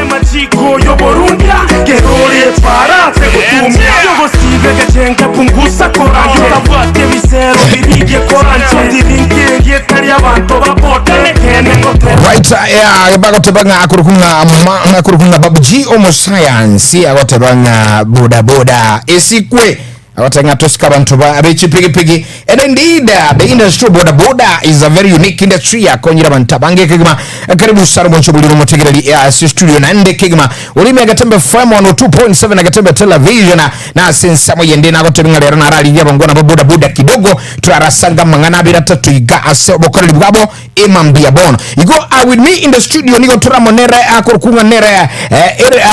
Majiko yo Borundia Gerore para Tegutumia Yogo sive gajenga pungusa korangi Utavate visero virige korancho Dirinke yetari abantu bapote Kene ngote Right, bago tebanga akurukunga Babu G Omo Science Agotebanga Boda Boda Esikwe Awatenga Tosca Bantoba Abechi Pigi Pigi. And indeed the industry Boda Boda is a very unique industry Konyira Bantabange Kigma Karibu Sarabon Chobuli Motegari studio Nande Kigma Ulimi Agatembe FM 102.7 Agatembe television na since Moyende na Agotebinga Lerana Rali Yabangona Boda Boda kidogo Tuarasanga Mangana Birata Tuiga Asebo Kari Bugabo Imambia Bono. You go with me in the studio Nigo Turamo Nere Akurukunga Nere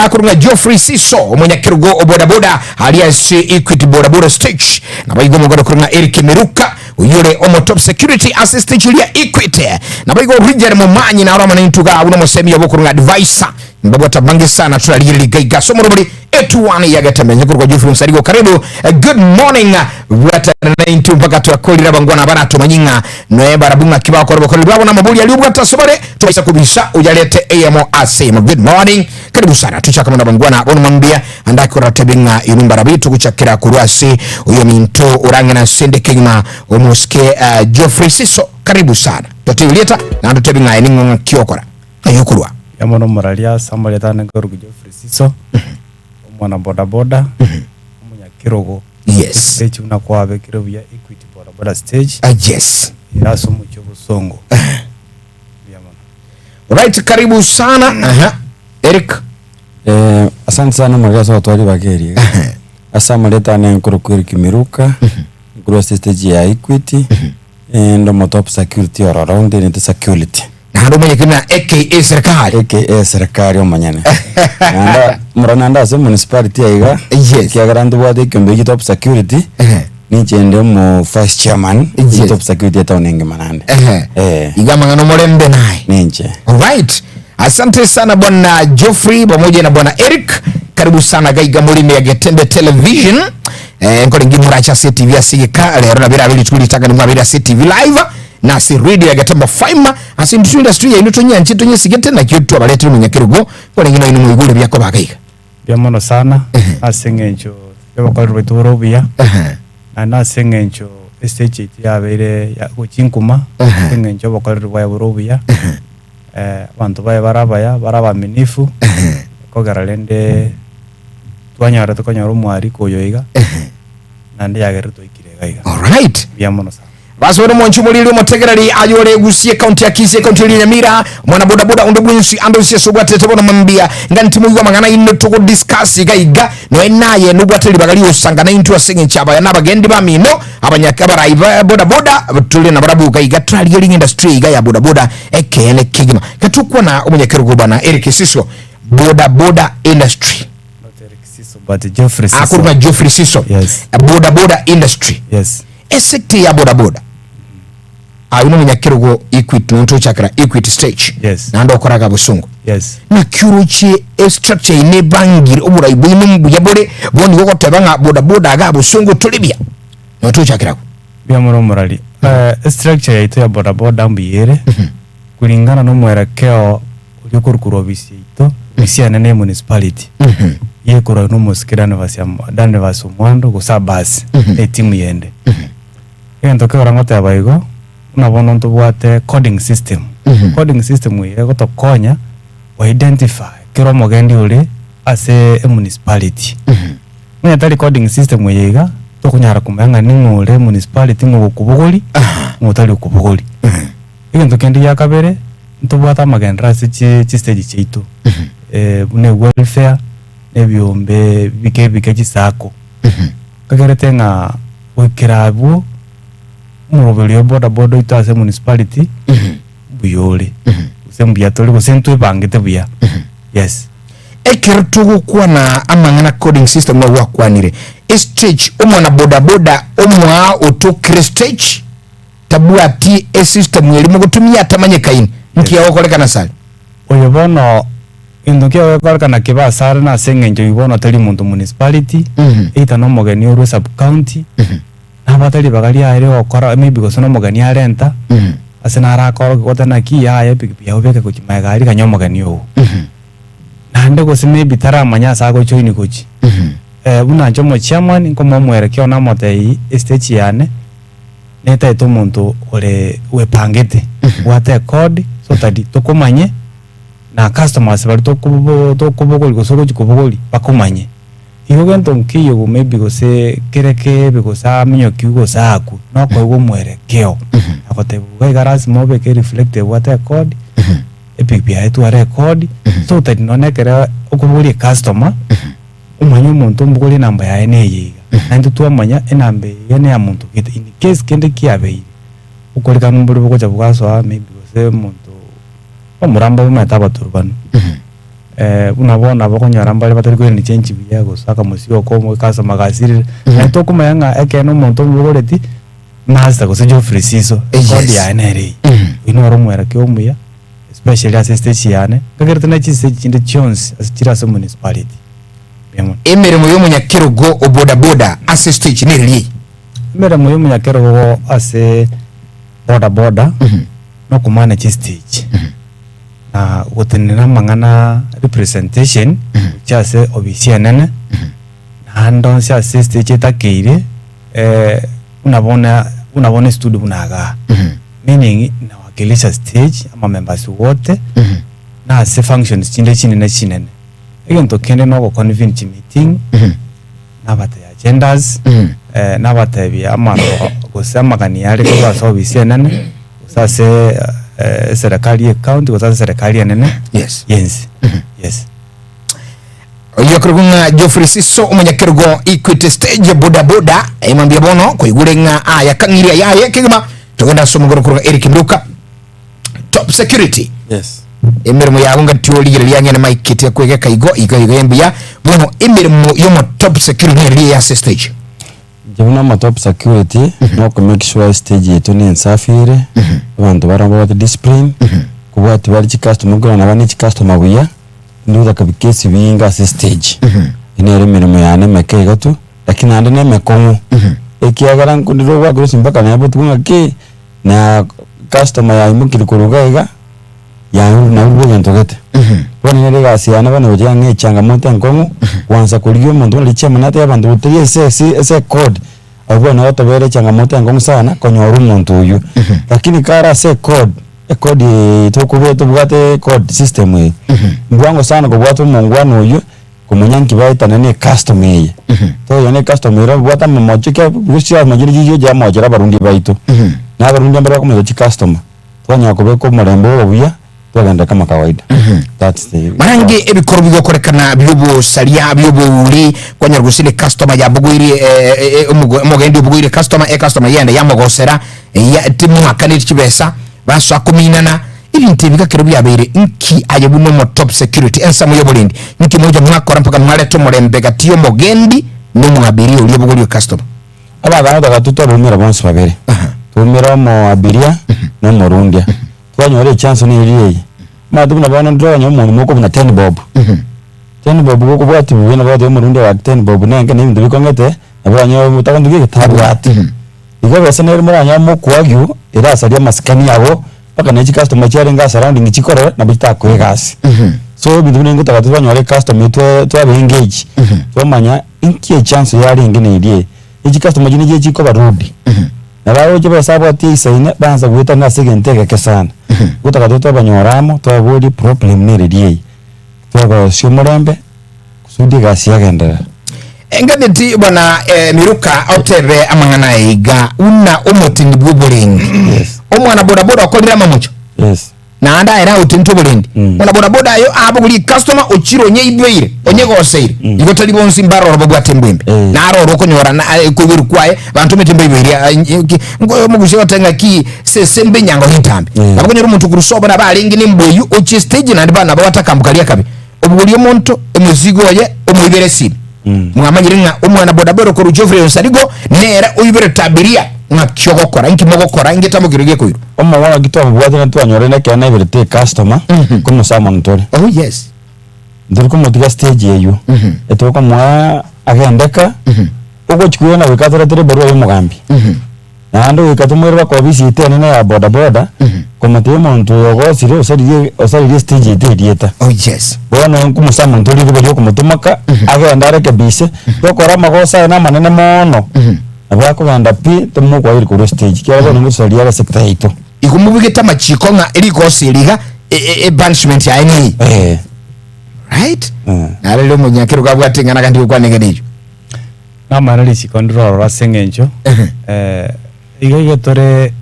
Akurunga Geoffrey Siso Mwenye Kirugo Boda Boda alias Equity Boda Boda stage na baigo mugoro kurunga Eric Miruka uyure omo top security assistant Julia Equity na baigo Richard Mumanyi na arama n'intuga uno musemi yobokurunga advisor mbabo tabange sana turaliri gaiga so morobuli etuwani yagatamenya kurwa Geoffrey Nsarigo karibu. Good morning wata n'intu mpaka twakolira bangwana barato manyinga no barabunga kibako korobo koribo na mabuli aliubwa tasobare tuisa kubisha ujalete AMO asema good morning karibu sana tuchaka mwana bangwana bono mambia andakora tebinga inumba rabitu kuchakira kurwasi uyo minto urange na sende kingma omuske Geoffrey Siso karibu sana totileta na ndo tebinga iningo kiokora ayukurwa yamono moralia sambaleta na gorugo Geoffrey Siso mwana boda boda munya kirogo yes stage unakuwa bekirobo ya Equity boda boda stage yes iraso mucyo busongo yamono right karibu sana Eric asante sana mwagaso watwali bageri asamuleta na Eric Miruka ngoro stage ya Equity ndo motop security or around the security hado mwenye kina AKA serikali omanyane anda murananda se municipality aiga yes kia garandu bwade kembe top security ni chende mo vice chairman top security town nge manande igama ngano molembe naye ninje. Alright, asante sana bwana Geoffrey pamoja na bwana Eric karibu sana gaiga mulimi ya Getembe television nkore ngimura cha CTV asigika lero na bira bili tulitaka ni mabira CTV live na si radio ya Getembe Faima asi industry ya inotonya nchito nye sigete na kitu abalete mu nyakirugo kore ngino inu mwigule byako bagaiga byamono sana asengenjo yabakorwe turobia na sengenjo stage ya bere ya kuchinkuma sengenjo bakorwe ya burobia abantu baye baraba minifu ko garalende twanyara tukonyara umwari koyoiga nande yagerito ikirega. Alright, byamono sana basoro monchi mulili motegerari ayore gusie county akise county Nyamira mwana boda boda undobunsi andosie sobwate tebona mambia nganti muyiwa mangana ino tuko discuss gaiga no enaye nubwateli bagali usanga na into asinge chaba na bagendi bamino abanyakabara boda boda tuli na barabu gaiga trailing industry ga ya boda boda ekele kigima katukwa na umunyakerugo bana Eric Siso boda boda industry not Eric Siso but Geoffrey Siso akuruma Geoffrey Siso yes boda boda industry yes sekte ya boda boda ayuno munyakirugo Equity nto chakra Equity stage yes nando koraga busungu yes na kyuruchi structure ine bangiri oburayibu imumbu yabore bondi goko tebanga boda boda aga busungu tulibya nto chakra byamono morali structure yaito ya boda boda mbiyere kulingana no mwerekeo uliokurukuru bisito bisiana ne municipality yekora no muskirana vasya dane vaso mwando kusabasi timu yende ento ke orangote abaigo unabona nto bwate coding system coding system ye gotokonya o identify kero mogendi uri ase municipality mwe tali coding system yega to kunyara kumanga ningure municipality ngo kubugoli mutali ukubugoli ento kendi yakabere nto bwata magendra se chi stage cheitu bune welfare nebyombe bike chisako kagerete nga wekirabu murobelio boda boda itase municipality buyole usembya tole kusentwe bangete buya yes ekirtugu kwa na amangana coding system wa wakwanire stage umwana boda boda umwa auto stage tabua ti system yeli mugutumia tamanye kaini nkiya wokoleka na sali oyo bono indukia wokoleka na kibasara na sengenjo ibono tali muntu municipality ita no mogeni uru sub county abatali bagali aire okora maybe gosono mogani arenta asena ara akoro gotana ki ya epic ya obeke ku kimagari kanyo mogani o nande gose maybe taramanya sa go join gochi buna njomo chairman ngomo mwerekeo na motei stage yane neta to muntu ore wepangete wate code so tadi tokomanye na customers bari tokubogoli gosoro chikubogoli bakomanye iyo gento nkiyo maybe gose kereke bigosa minyo kiugo saku no ko mwerekeo akote bugai garasi mobe ke reflect wate code epipia etu record so tadi nonekera okubuli customer umanye umuntu mbugoli namba ya ene yiga nandi tuamanya enambe yene ya muntu kite in case kende kiabe ukoleka numbuli bukocha bugaso maybe gose muntu omuramba bumeta baturbano unabona bakonyara mbali batari ko ni change biyago saka musio ko kasa magasiri nato kumayanga ekeno muntu mbugoleti master gose jo frisiso kodi ya ene ri inoro mwera ke omuya especially as stage yane kagerta na chise chinde chons as chirasa municipality emirimo y'umunyakirugo oboda boda ase stage niri emirimo y'umunyakirugo ase boda boda no kumanage stage na gutenera mangana representation chase obisianene na ndo ase stage takire unabona studio unaga meaning na wakilisha stage ama members wote na ase functions chinde chinene egento kende no convince meeting nabate agendas nabate bya amaro gusema kaniyari ko basobise nene usase serikali account usase serikali nene yes Yokurunga Geoffrey Siso umunyakirugo Equity stage boda boda emambia bono kuigurenga yakangiria yaye kigema tugenda somogoro kuruga Eric Nduka top security emirimo yabunga tioli yanya na maikete kwege kaigo igayembia bono emirimo yomo top security ya stage jabuna ma top security no ko make sure stage yetu ni nsafire abantu baramba bata discipline kubati bari ci customer gona nabani ci customer buya nduza kabikesi binga stage inere mirimo yane meke gatu lakini ande ne mekomu ekiagara nkundiro wa gross mpaka na yabutu ngaki na customer ya imukiri kurugaiga ya na ubuye ntogete bone nere gasiana bane bujya ngechangamoto nkongu wanza kuliyo muntu lichema nate abantu buteye ese code abona batobere changamoto nkongu sana konyoru muntu uyu lakini kara se code tokubeto bwate code system ye mbwango sana ko bwate mungwano uyu kumunyanki baita nene customer ye to yone customer ro bwata mmochike bushya majiri jijo ja mojera barundi baito na barundi ambara ko mechi customer twanya ko beko murembo obuya twagenda kama kawaida that's the mangi ebikoro bigokorekana byobo salia byobo uri kwanya rugusine customer ya bugwiri umugendi bugwiri customer yenda yamogosera ya timu akane kibesa baso akuminana ili ntibika kero byabere inki ayebuno mo top security ensa mu yobolindi niki moja mwakora mpaka mwale to murembe gatiyo mogendi no mwabiri uri bugwiri customer aba bana tuto rumira bonse babere tumira mo abiria no morundia twanyore chance ni iriye madu na bana ndo nyomo moko na 10 bob 10 bob ko bwati bwena bwati morundia wa 10 bob nenge ni ndibiko ngete abanyo mutakanduge gitabwati igabese nere muranya mo kwagyu era salia maskani yabo paka nechi customer charenga surrounding chikoro na bita kwegasi so bintu binengo takatubanyore customer to engage to manya inkie chance yari ngene iriye echi customer jini chiko barudi narawo chiba sabo ati saine banza gwita na segenteke kesana gutakatoto banyoramo to body problem neririe to ba shumurembe kusudi gasi yagendera engabeti bwana miruka otere amangana iga una umotini bwoboling omwana boda boda okolira mamucho na anda era utinto bolendi mwana boda boda yo abuguli customer ochiro nyeibweire onyegoseire igotali bonsi mbaro robogwate mbwembe na aro rokonyora na kubiru kwae bantu metembeire ngoyo mugushe batenga ki sembe nyango hitambe abugonyera umuntu kurusoba na balingi nimboyu ochi stage na ndibana bawatakambukalia kabi obuguli omonto omuzigo ye omuyibere sibi mwamanyiringa umwana boda boda ko Geoffrey Nsarigo nera uyibere tabiria ngakyogokora inkimogokora ingetamugirige koiro omma wana gitwa bwate na twanyore na kana ibirete customer kuno samon tore oh yes ndiri ko modiga stage yeyo eto ko mwa agendeka uko chikuyo na wikatora tere baro yo mugambi na ando wikatumwera ko bisi tene na boda boda komate muntu yogosire osaririe stage ite Oh yes. bono nkumusa muntu uri byo kumutumaka agenda arekebise dokora magosa na manene mono abako banda pi tumuko iri ku stage kya bono ngusaria sector ito Ikumubigita machiko nga eriko siriga banishment ya ini. Right? Na lelo munyakiro kabwatingana kandi ukwanengene. Namarali chikondro rasengenjo igege tore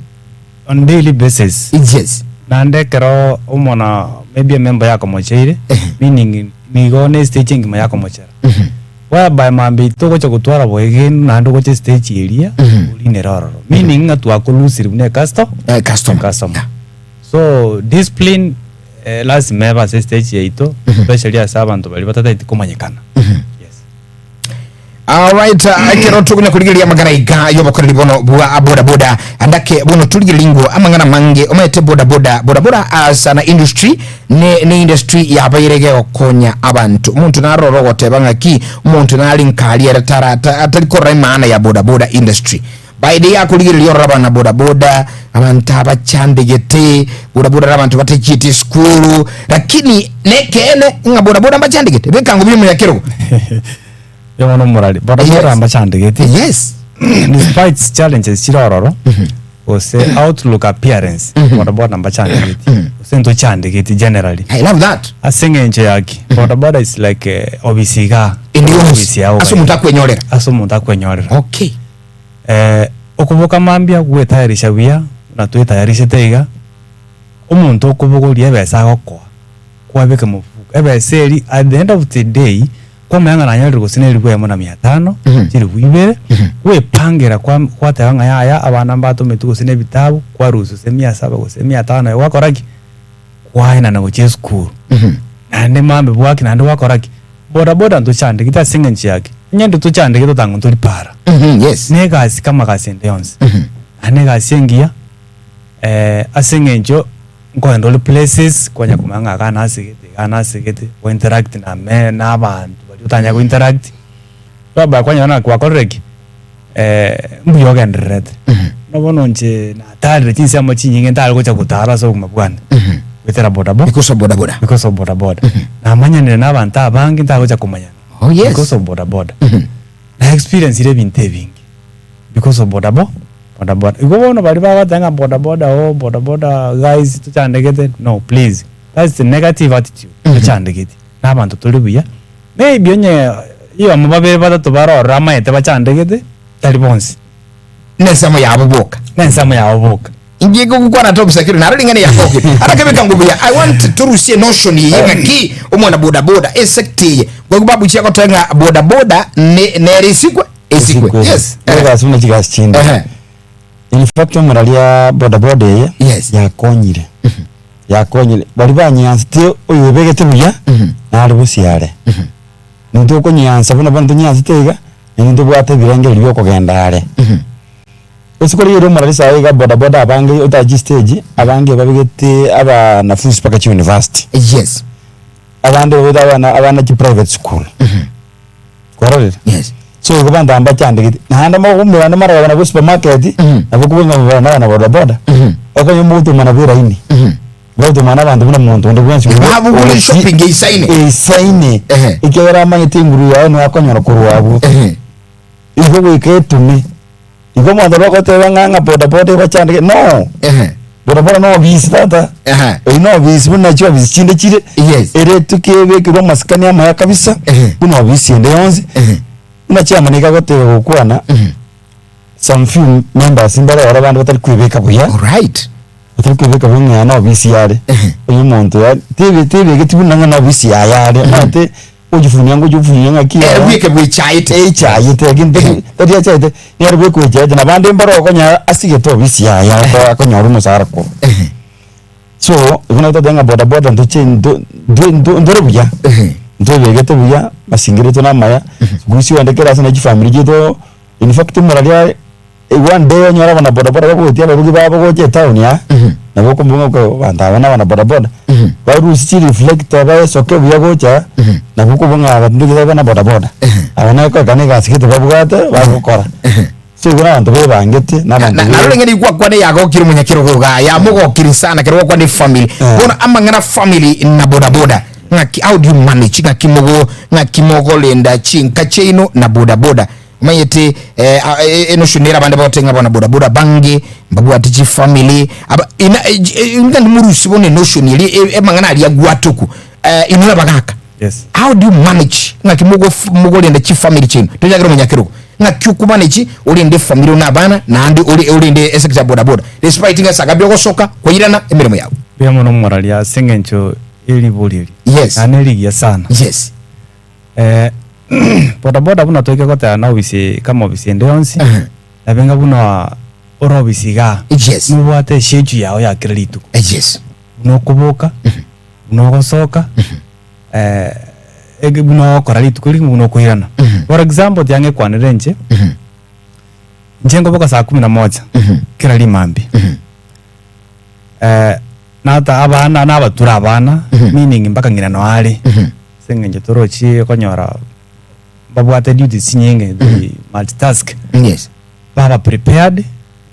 on daily basis. Yes. Nande kero umona maybe a member yako mocheire meaning nigone stage ngima yako mochera whereby mambi toko cha kutwara boegen nando ko stage area uline roro meaning ngatu akulusiri ne customer so discipline last member stage yaito especially as abantu bali batata itikomanyekana. Alright, akero tukunya kuligiria magana iga yo bakorera bono bwa boda boda andake bono tuligiringo amangana mange omete boda boda as an industry ne industry ya bayirege okonya abantu umuntu naroro gotebanga ki umuntu nali nkali aratarata atalikora maana ya boda industry baide ya kuligiria rabana boda abantu abachandegete boda abantu batekiti school lakini nekene nga boda bachandegete bekango byo yakero yono morali boda ambachandegete. Yes. Despite challenges chirororo ose outlook appearance boda ambachandegete sento chandegete generally. I love that. Asengenje yaki boda is like obisiga aso mutakwenyorera. Okay. Okuboka mambia gwetayarisha bia na twetayarisha teiga umuntu okubogoria besa gokwa kwabeka mufuko ebeseri at the end of the day kwa mayanga na nyariko sineri kwa mona 500 kiri wibere we pangira kwa tayanga yaya abana mbato metuko sine bitabu kwa rusu se 700 ko se 500 wakoraki kwa ina na goche school ande mambe bwaki na ndo wakoraki boda ndo chande kita singenchi yake nyendo to chande kito tangu ntoli para. Yes. Nega kama kasende yonse anega asengia asengenjo ngondo places kwanya kumanga kana asigete ko interact na abantu bali utanya ko interact baba kwanya na kwa korreki mbuyo gendret no bono nje na tare tinsi amo chinyinge ndalo ko chakutara so kumabwana wetera boda because of boda na manyane na abantu abangi ndalo chakumanya. Oh yes. Because of boda na experience ile bintebingi because of boda igobono bali bagatanga boda guys tuchandegete no please that's the negative attitude tuchandegete nabantu tulibuya maybe onye iyo amababe batatu barora amaete bachandegete tali bonsi nesamo yabuboka ingigo gukwana top security narari ngene yakoke arakebeka ngubuya I want to rusie notion yenga ki umwana boda esecte gwababu chako tanga boda ne risikwe esikwe. Yes. Ega suna jigas chinda in fact muralia boda yes yakonyire bali banyanste oyebegete buya nari busiare ninto konyansa bona bantu nyansitega ninto bwate birangeli byo kogendare usikori yero murali sayiga boda abange utaji stage abange babigete aba na full spaka university. Yes. Abande abana ki private school. Korore. Yes. So kubanda amba cyandike nahanda magumbe bana mara bana ku supermarket abukubanga bana na boda okanyo mutu manabira ini bodo mana bantu bana muntu ndo bwansi babu shopping isaine ikera amanyete inguru yawe no akonyora kuruwabu iho wiketume iho mwana bakote banganga boda bacandike no boda no bisi tata no bisi buna cyo bisi chinde chire ere tukebe kiro maskani ama kabisa buno bisi ende yonzi unachama nikagote okwana some few members imbere abantu batari kwibeka buya. All right. Batari kwibeka bunya na bisi yare uyu muntu ya tebe getibunanga na bisi yare mate ujifunyanga ki wike bwichaite ginde tadi chaite yare bwe kwejaje na bande mbaro okonya asige to bisi yare ko akonya rumo sarako so ubona tadenga boda ndoche ndo buya ndo begete buya masingire to na maya gusi wandekera sana family jeto in fact muralia one day nyora bana boda ko tiala rugi baba ko je town ya na ko mbunga ko banda bana boda ba rusi chi reflect ba soke buya ko cha na ko bunga bandu bana boda abana ko kane ga sikete babugata ba ko kora so kuna abantu bebangete n'abantu narole ngeni kwa ne yagokira munyakiro ga ya mugokiri sana kero kwa ne family bona amangana family na boda boda ngaki how do you manage ngaki mogo lenda chinka cheino na boda boda mayete eno shunera bande batenga bona boda boda bange mbabu atichi family aba ingani murusi bone notion ili mangana ali agwatuku inula bagaka. Yes. How do you manage ngaki mogo lenda chi family cheino tojagero munyakiro ngaki ukumanage uli ndi family na bana na andi uli ndi executive boda boda despite nga sagabyo gosoka kwirana emirimo yawo bya mono moralia sengencho ili bulili. Yes. Aneligia sana. Yes. Boda boda buna toike kota na obisi kama obisi ndeyonsi. Na benga buna ora obisi ga. Yes. Mubate sheju yao ya kreditu. Yes. Buno kuboka. Buno gosoka. Ege buno koralitu kuri buno kuirana. For example tiange kwa nerenje. Njengo boka saa 11. Kira limambi. Nata abana n'abatura abana meaning mpaka ngina no ali sengenje torochi konyora babwate duties nyinge the multitask. Yes. Baba prepared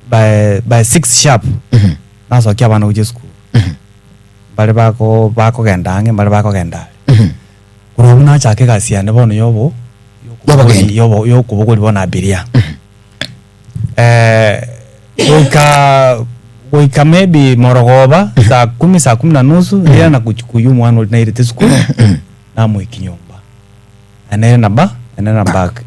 by 6 sharp. Naso kya bana uje school. Bale bako gendange bale bako gendale. Kuruna chake kasiane bono yobo kubogoli bona abiria. Wika maybe morogoba saa 10 saa 10:30 yeye na kuchukuyu mwana na ile school na mwiki nyumba anene na back.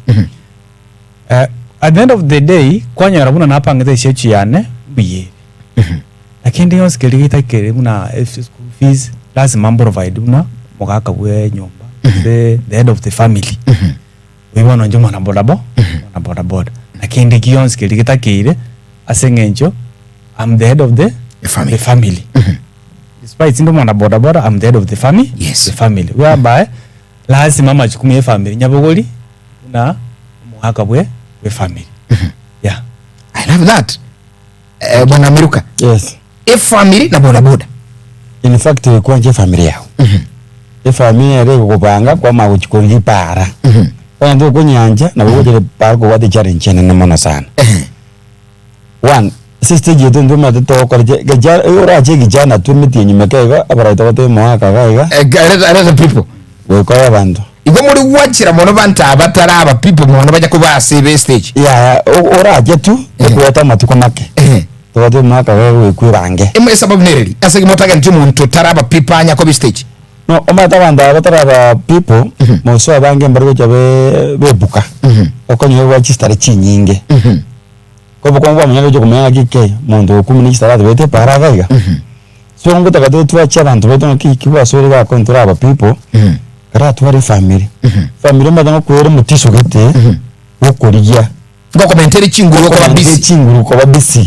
At the end of the day kwanya rabuna na pangete shechi yane biye lakini ndio sikeli itakere muna school fees lazima provide una mukaka we nyumba the head of the family we want njuma na boda boda lakini ndio sikeli itakere asengenjo I'm the head of the family. Despite ndo mwana boda boda, I'm the head of the family. Yes. The family. Whereby lazima majukumu ya family nyabogoli na muhaka we family. Yeah. I love that. Bwana Miruka. Yes. Family na boda boda. In fact kwa nje family yao. Family yale kupanga kwa maguchikoli para. Kwa ndo kunyanja na bogole para kwa wade challenge na mona sana. One sister je ndo mata kwa gajar ora je gijana tumiti nyuma kaiga abara to to mwaka kaiga other people we kwa bantu igo muri wachira mono banta abatara aba people mono baja kuba save stage ya ora je tu kuota matuko make to to mwaka we kwirange imwe sababu nereli asege motaga ntumuntu taraba people anya ko stage no omata banda abatara people moso abange mbargo jabe bebuka okonyo wachistare chinyinge kwa kwa mnyalo jo kumenya kike mondo 13 wete para gaiga so ngo taka tu acha bantu beto kiwa sori ga kontra aba people kara tu ari family madano ko mutiso gete okorigia ngo komenteri chinguru ko babisi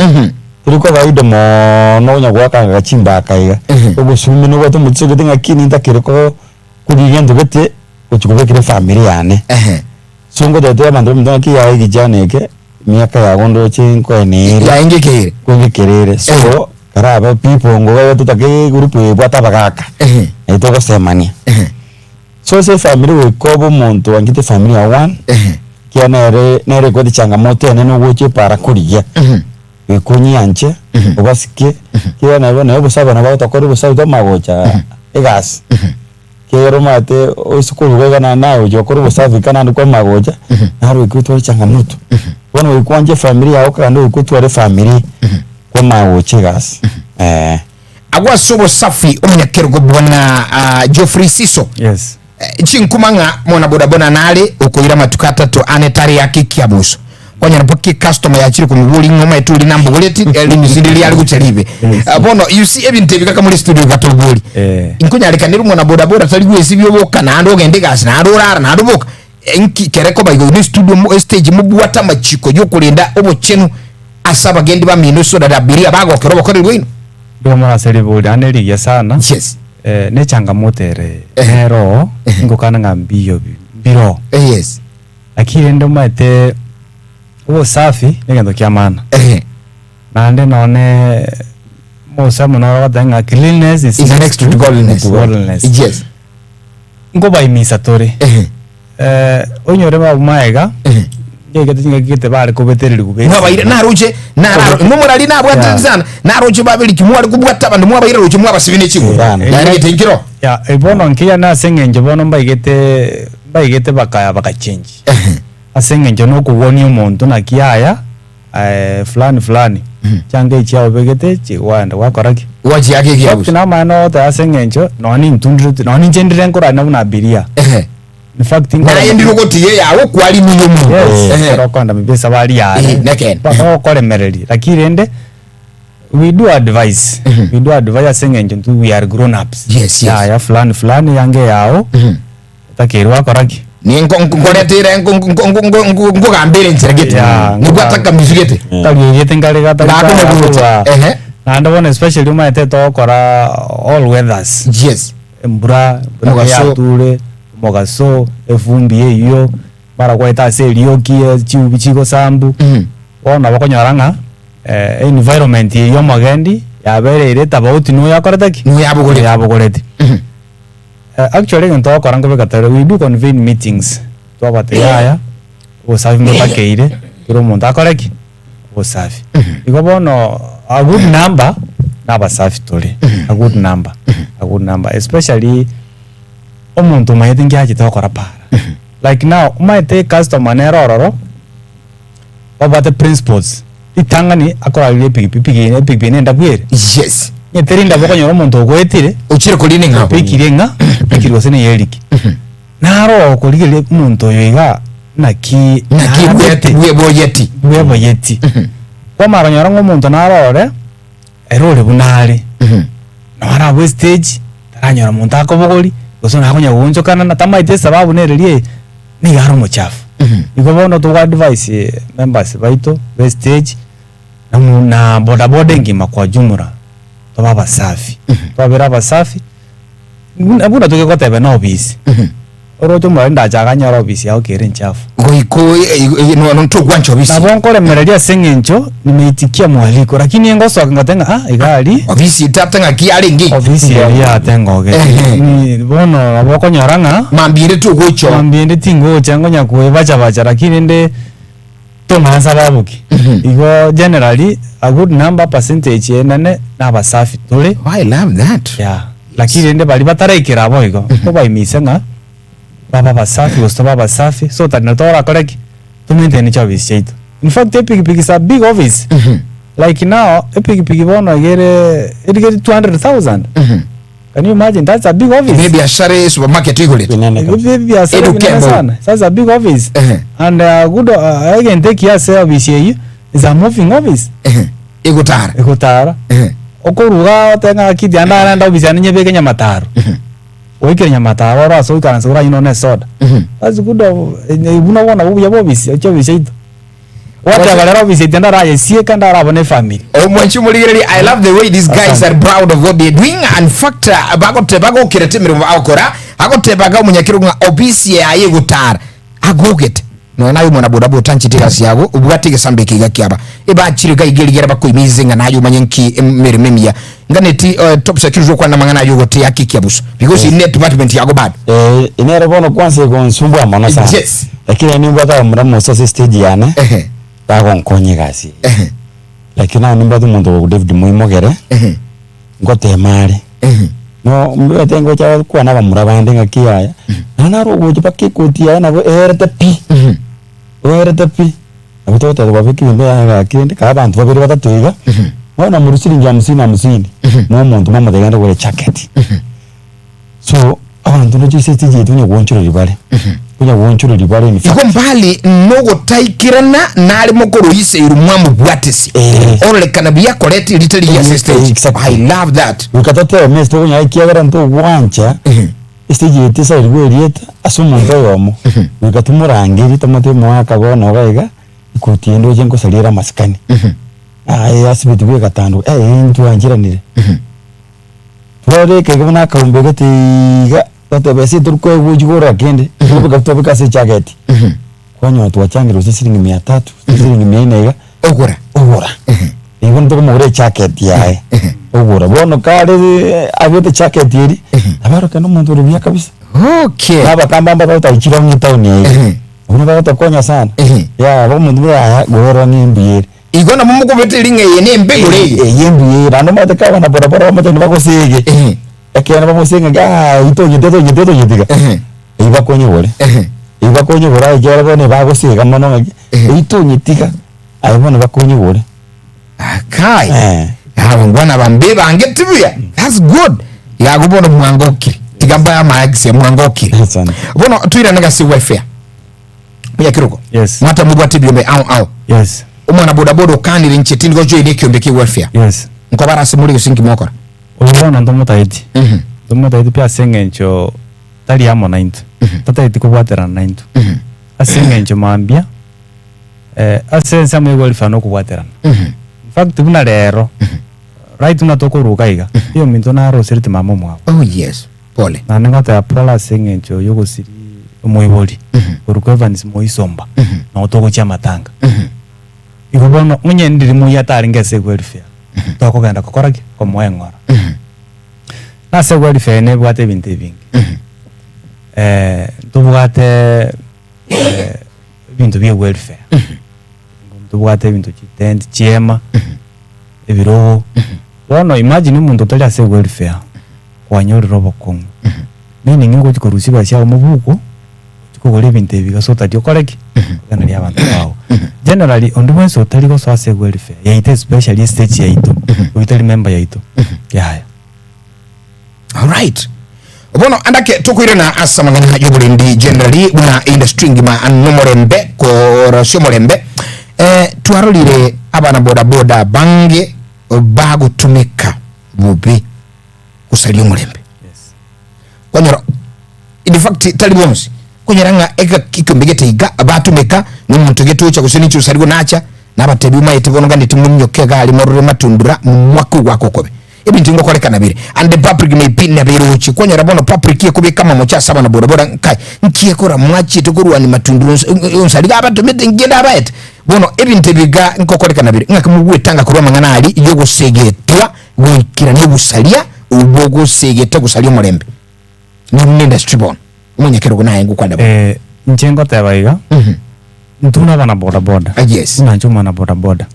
turiko baido mo no nya kwa kanga chimba kaiga ogo sumi no bato mutiso gete ngakini ndakire ko kurigia ndogete ochikobekire family yane so ngo dete bantu mndana ki ya igijane miaka ya gondo chinko ni ya ingekere kungekerere so karaba people ngo tutake group bwata bagaka etoko semania so se family we kobo muntu wangite family ya one kiana nere kodi changamoto ene no goche para kuriya we kunyanche obasike kiana bana obusaba na bato kori busaba magocha egas kero mate osikuru wega na ujo kori busaba kana kwa magocha haro ikuto changamoto wana wikwanje familia yao kandi wikutware family kwa mawoche gas agwa sobo safi omnyakergo bwana Geoffrey Siso. Yes. Chinkumanga mona boda boda nale ukoira matukata to anetari yake kiabuso kwanya napoki customer ya chiri kumubuli ngoma etuli nambo goleti limizindili ali kuchalibe bono you see ebinte bikaka muri studio katobuli inkunya alikanira mona boda boda tali gwesibyo boka na ando gende gas na ando rara na ando boka enki kereko bayigo ni studio stage mubuwata machiko yokulinda obochenu asaba gendi ba minuso da biria bago kerobo kore rwino ndo mara celebuli aneli sana. Yes. Ne changamoto ero ngokana ngambiyo biro. Yes. Akiri ndo mate uwo safi ngendo kiamana. Nande none mosa mona wadanga cleanliness is next to godliness. Yes. Ngo ba imisa tori. Onyore ba umaega yegete ngakite bari kubetereri kubesi mwabaire naroje numurali nabwate sana naroje babiri kimwari kubwata bandu mwabaire roje mwabasibine kigo yani tinkiro ya ebono nkiya na sengenje bono mbaigete baka change asengenje no kuboni umuntu nakiyaya fulani cyangwa icyabo begete kiwanda wakoraki waji yake kiyabuze na mano ta asengenje noni ntundru noni ngendire nkora na bunabiria in fact naye ndirogotiye yawo kwali niyo mu rokonda mbesa bali ya neken bako kolemereri lakirende we do advise asengenje tu we are grown ups yes ya fulani yange yao takirwa koraki ni ngoretire ngogambire nseregete ngwataka mizugete taliyete ngale gata na ndabona especially umaete tokora all weathers yes mbura ya ture mogaso efumbi eyo mara kwa ita seriokie chiubi chiko sambu ona bakonyoranga environment yo magendi yaberere tabauti no yakoretaki no yabugorete actually ngento akoranga bekatare we do convene meetings twabate yaya usafi mbakeire kiro muntu akoreki usafi iko bono a good number nabasafi tole a good number especially omuntu mayete ngyaje tokora para like now umayete customer nerororo babate principles itangani akora ile pipi nenda bwere yes nyeterinda bokonyora omuntu ogwetire ukire kulini ngabo pikirenga pikirwa sene yeriki naro kuligire omuntu yoiga naki bweboyeti kwa maranyora ngomuntu narore erore bunare nara wastage taranyora omuntu akobogori goso nakonya gunjo kana natamaite sababu nererie ni garo muchafu iko bono to advice members baito wastage na boda ngima kwa jumura tobaba safi tobera basafi abuna tukikotebe no bisi orojo mwenda chaganya bisi yao kire nchafu goiko no ntugwancho bisi nabonkole mereria sengencho nimeitikia mwaliko lakini ngoso ngatenga igali obisi tatenga kiali ngi obisi ya tengoge ni bono abokonyoranga mambire tu gocho mambire tingo changonya bacha lakini nde toma sababuki igo generally a good number percentage yenane nabasafi tole I love that lakini nde bali batarekera abo igo ko bayimisenga baba basafi gostoba basafi so that natora correct to maintain each office cheito in fact epic is a big office like now epic bono gere 200,000 can you imagine that's a big office maybe a share supermarket igole maybe a sana that's a big office and good again take care service here is a moving office egotara okoruga tenga kidi andana nda office anye beke nyamataro oikere nyamataro ora so kana sura ino soda that's good ibuna wona buya office echo biseito wata balera office tenda raye sie kanda arabone family omwanchi muligireri I love the way these guys are proud of what they're doing and fact bago kiretemero akora agotebaga umunyakirunga office ya yegutara agogete no nayo mwana bodaboda tanchitira siago ubwatige sambeke gakiaba ebachiriga igerigera bakoimizenga nayo manyenki merememia nganeti top security kwa na mangana yogote yakiki abuso because in department yago bad inere bono kwanza gonsumbwa mono sana yes lakini ni mbata mramo sasa stage yana bago nkonye gasi lakini ni mbata muntu David Muimogere ngote mari no mbete ngocha kwa na bamurabande ngakiyaya nana rogo pakikutia na erete pi abitote babiki mbya kindi ka abantu babiri batatuiga wana murusiri nja 50 mu muntu mama deganda gore jacket so abantu no jise tije tunye wonchuro libale kunya wonchuro libale ni iko mbali nogo taikirana nali mokoro yise irumwamu bwatesi orle kanabia koreti little assistant I love that ukatote mesto kunya ikiagara nto wancha stage tisa irwerieta asumu ntoyomo ukatumurangira tamate mwaka gona wega ikutiendo jengo salira maskani asibiti gwe katando ntu anjiranire twore kegona kaumbege tiga tatebesi turko bujugora kende kubuka tobika se jacket kwanyo twachangira siringi 300 siringi 400 ogora ibon to mo re jacket yae ogora bono kare abete jacket yiri abaro kano muntu rubia kabisa okay aba kambamba tawita ichiro mu town yae Unataka kutokonya sana. Ya, bo mundu ya goro ni mbiyeri. igona mumu kubete linge yene mbegure Yembiyeri, ando mate kawa na bora mate ni bako sege. Akiana bako sege ga ito yitiga. Iba konye wole. Iba konye wora igera bone bako sege mano ngaki. Ito yitiga. Ayo bone bako konye wole. kai ngwana bambe bange tibuya that's good ya gubona mwangoki tigamba ya maagse mwangoki bono tuira naga si welfare ya kiruko Yes. mata mugwati byombe au Yes. umwana boda boda kanire nchetini go joine kyombe ki welfare Yes. nkobara simuli usingi mokora Ubona ndo mutaiti. Ndo mutaiti pia sengencho tali amo 90. Tataiti kubwatera 90. Asengencho mambia asensa mwego lifano kubwatera. In fact buna rero. Right unatoko rukaiga. Hiyo minto na ro siriti mamo mwa. oh yes pole Na ngata aprola sengencho yogo siri moiboli. Urukweva ni moisomba. Na otoko cha matanga. Ikubona unye ndiri muya taringese welfare. Toko ganda kokoraki ko moengora. Nase welfare ne bwate bintu bingi. Tubwate bintu bya welfare. Tubwate bintu kitende chema. Ebiroho. Bono imagine umuntu tali ase welfare. Kwanyori robo kongo. Nini ngingo chikorusiba sha umubuko. Chikogole bintu bigasota diokoreki. Kana lya abantu bawo. Generally on the ones who tell us ase welfare. Yaite specialist stage yaito. Uitali member yaito. Yeah. all right bono andake tukwire na asamangana hajubulendi generally una industry ngima anomorembe ko rasyo morembe twarolire abana boda boda bange bagutumika bubi kusali omurembe Yes. konyoro in fact talibons kunyeranga eka kikombegete iga abatumika n'umuntu getucha kusini cyusarigo nacha nabatebi mayite bono ngandi timunyoke gali morure matundura mu mwaka gwakokobe ibintu ngo koleka nabire and the public may pin nabire uchi konyora bono public ye kubika mamo cha saba na boda boda kai nkiye kora mwachi tukurwa ni matunduru unsaliga abatumite ngenda abayete bono ibintu biga nkokoleka nabire ngakimugwe tanga kurwa mangana ali yogo segetwa wikira ni busalia ubogo segeta gusalia omurembe ni industry bono umunyekero naye ngukwanda Nchengo tebaiga. Ntuna bana boda boda. yes Nancho mana boda boda.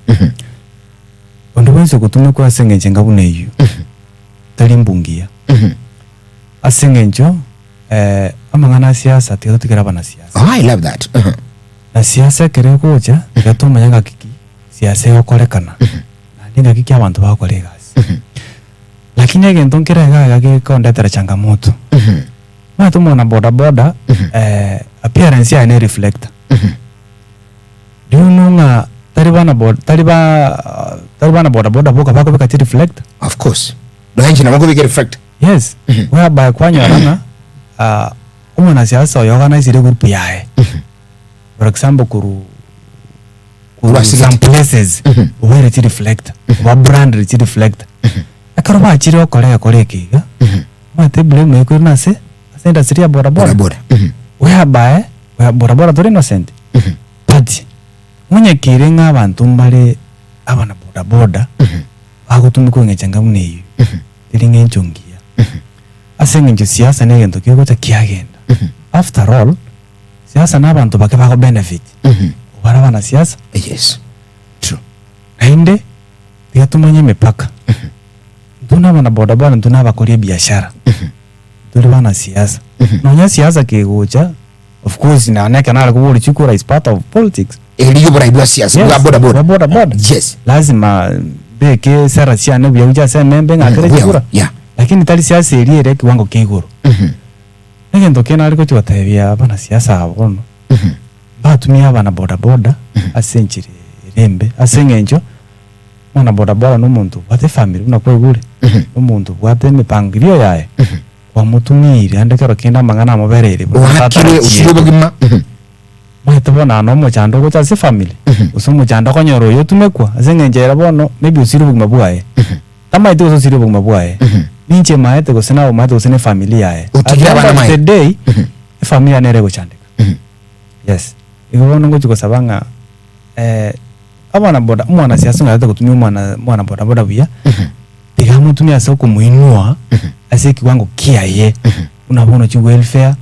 Ondo wense kutumika asengenche ngabune yu. Tali mbungia. Asengencho amangana siasa tikira bana siasa. oh I love that Na siasa kere koja gatuma yanga kiki siasa yokolekana. Na ndinga kiki abantu bakolegas. Lakini agento kera gaga kondetera changamoto. Matumona boda boda appearance ya ne reflector. Dununga talibana boda boda boka bako beka reflector. of course no henchi na mako reflect Yes. Whereby kwanyorana umwana siasa organize ile group yae. For example kuru some places where it reflector. Wa brand it reflector. Akaroba achiri okole kiga. Mate blame me kurna se asenda siria boda boda. Whereby boda boda tori innocent. But mwenye kirenga abantu mbale abana boda boda bagutumiko ngecanga muneyo. Tiringe nchongia. Asengenje siasa ne gento kigo cha kiagenda. After all siasa n'abantu bake bako benefit. Barabana siasa. yes true Nainde bigatumanye mipaka. Nduna bana boda boda nduna bakolie biashara. Nduri bana siasa. Nonya siasa kegocha of course na neka na kubuli chukura is part of politics. eliyo bora ibwa siasa bwa boda boda boda boda. yes Lazima beke sera siana bya se membe ngakere chukura. yeah Lakini tali siasa iliere kiwango kiguru. Ngendo kena aliko tibatebya bana siasa abono. Batumia bana boda boda asenchire rembe asengenjo mwana boda boda n'umuntu bate family unakwe gure n'umuntu bwate mipangilio yae wamutumire andekero kenda mangana muberere wakire usirobo gima Mahita bona no mochando gocha se family usumu chando konyoro yo tumekwa asengenjera bono maybe usirobo gima bwae tama ito usirobo gima bwae ninche maete gosena o maete gosene family yae Utigira bana mae. the day family anere gochandika yes igobono ngochiko sabanga abana boda mwana siasa ngata kutumia mwana boda boda bia bigamutumia sasa kumuinua ase kiwango kiaye unabona chi welfare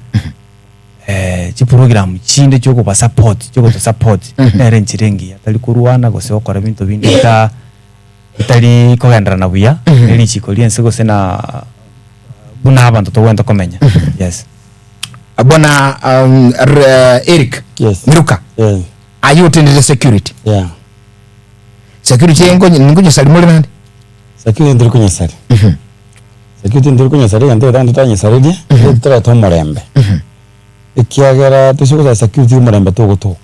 chi program chinde choko ba support choko to support nere nchirengi atali kuruana gose okora bintu bindi itali kogendera na buya eri chikolia nsego sena buna abantu to wenda komenya yes bwana Eric Yes. Miruka Yeah. are you attending security Yeah. security ngonya salimole nande Security ndiri kunyesari. Security ndiri kunyesari yande randi tanyesari die. Tira to marembe. Ikiagera tushoko security marembe to gotoka.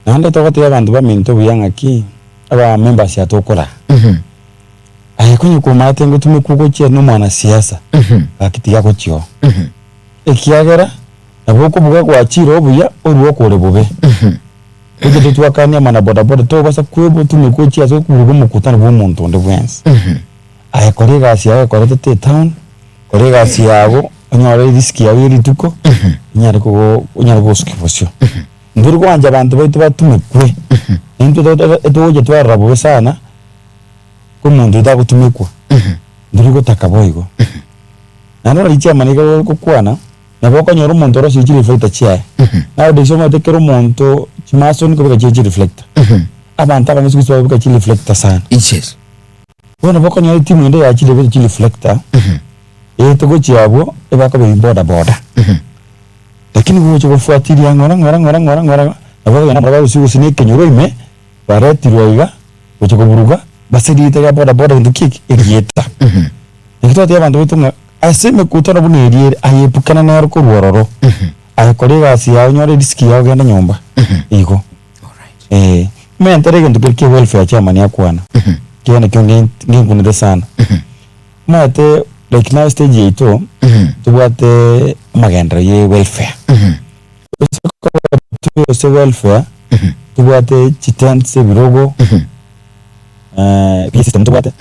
Nande to gotia abantu ba minto buyanga ki aba members ya tokora. Ayikunye kumate ngutume kuko cye no mwana siasa. Akitiga ko cyo. Ikiagera naboko buga kwa chiro buya oruwo kore bube. Uje tutwakanya mana boda boda to basa kwebo tumekuwa chia zo kurugo mukutana bo muntu ndi bwensi. Aye kolega sia aye korete te town. Kolega sia yabo onyore riski ya wiri tuko. Nyari ko skifosyo. Nduri kwanja abantu baitu batumekwe. Into uje twarabo sana. Ko muntu ndagutumekwa. Nduri ko takaboigo. Nano licha maniga ko kwana. Naboko nyoro muntu ro sijiri fighter chia. Na odisoma tekero muntu chimaso niko bika chichi reflector. Abantu abamisi kuswa bika chichi reflector sana. yes Bona boko nyoro timu ndo ya chichi bika chichi reflector. Togo chiabo ebaka be boda boda. Lakini kucho kufuatilia ngora. Naboko yana baba usiku sinike nyoro ime bareti roiga kucho kuburuga basedi itaga boda boda ndukiki egieta. Nikito tia abantu bitunga aseme kutona buneriere ayepukana na ruko rwororo. Akolega si yao nyore diski yao genda nyumba. Iko. alright Mentere gendo perke welfare chama ni akwana. Kiana kyo nginkunde sana. Mate like now stage yeto tubate magendra ye welfare. Se welfare tubate chitent se birogo. System tubate.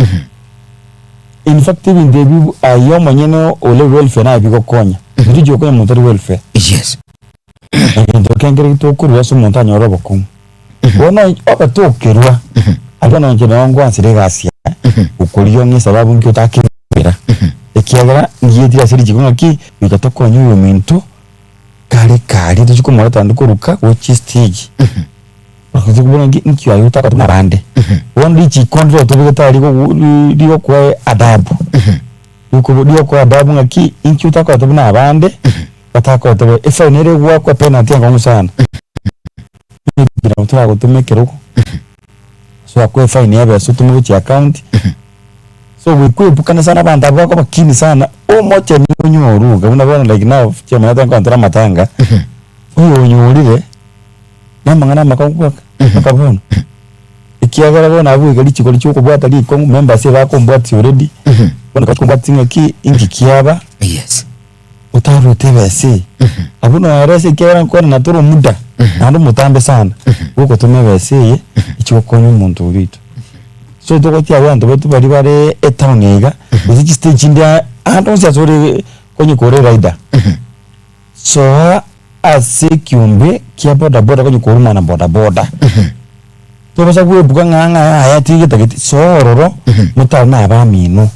In fact even debi ayo manyeno ole welfare na biko konya. Ndijo konya mutari welfare. yes Ndo kengere to kurwa so montagne orobo kum. Bona oka to kerwa. Abana nje na wangu ansire gasia. Ukoliyo ngi sababu nki utakira. Ekiagara ngiyeti asiri jikunga ki bikatoko nyu mintu kali tuchiko mora tanduko ruka which stage. Bakuziko bona nki ayo utaka marande. Won lichi control to bigata liko kwa adabu. Dio kwa adabu ngaki nki utaka to na abande. Batako to ifa nere gwa kwa penalty ngo sana. Bira mutwa gutumekero. So akwe fine yabe so tumuchi account. So we kwepukana sana abantu abako bakini sana. O moche ni nyoruga unabona like now chama yata kwantara matanga. Uyo nyorire. Namangana makongwa makabona. Ikiagara bona abu igali chikoli cyuko bwata liko members bako mbwati already. Bona kakumbati ngaki ingi kiaba. yes Utaru tebese. Abuno arese kiara nkora natoro muda. Nando mutambe sana. Uko tumebese ichiko konyo muntu uritu. So toko tia abantu betu bari bare etown ega. Buziki stage ndia ando sia sore konyo kore rider. So ase kiumbe kia boda boda konyo koruma na boda boda. Tobasa kwe bukanga aya tigita giti sororo mutana abamino.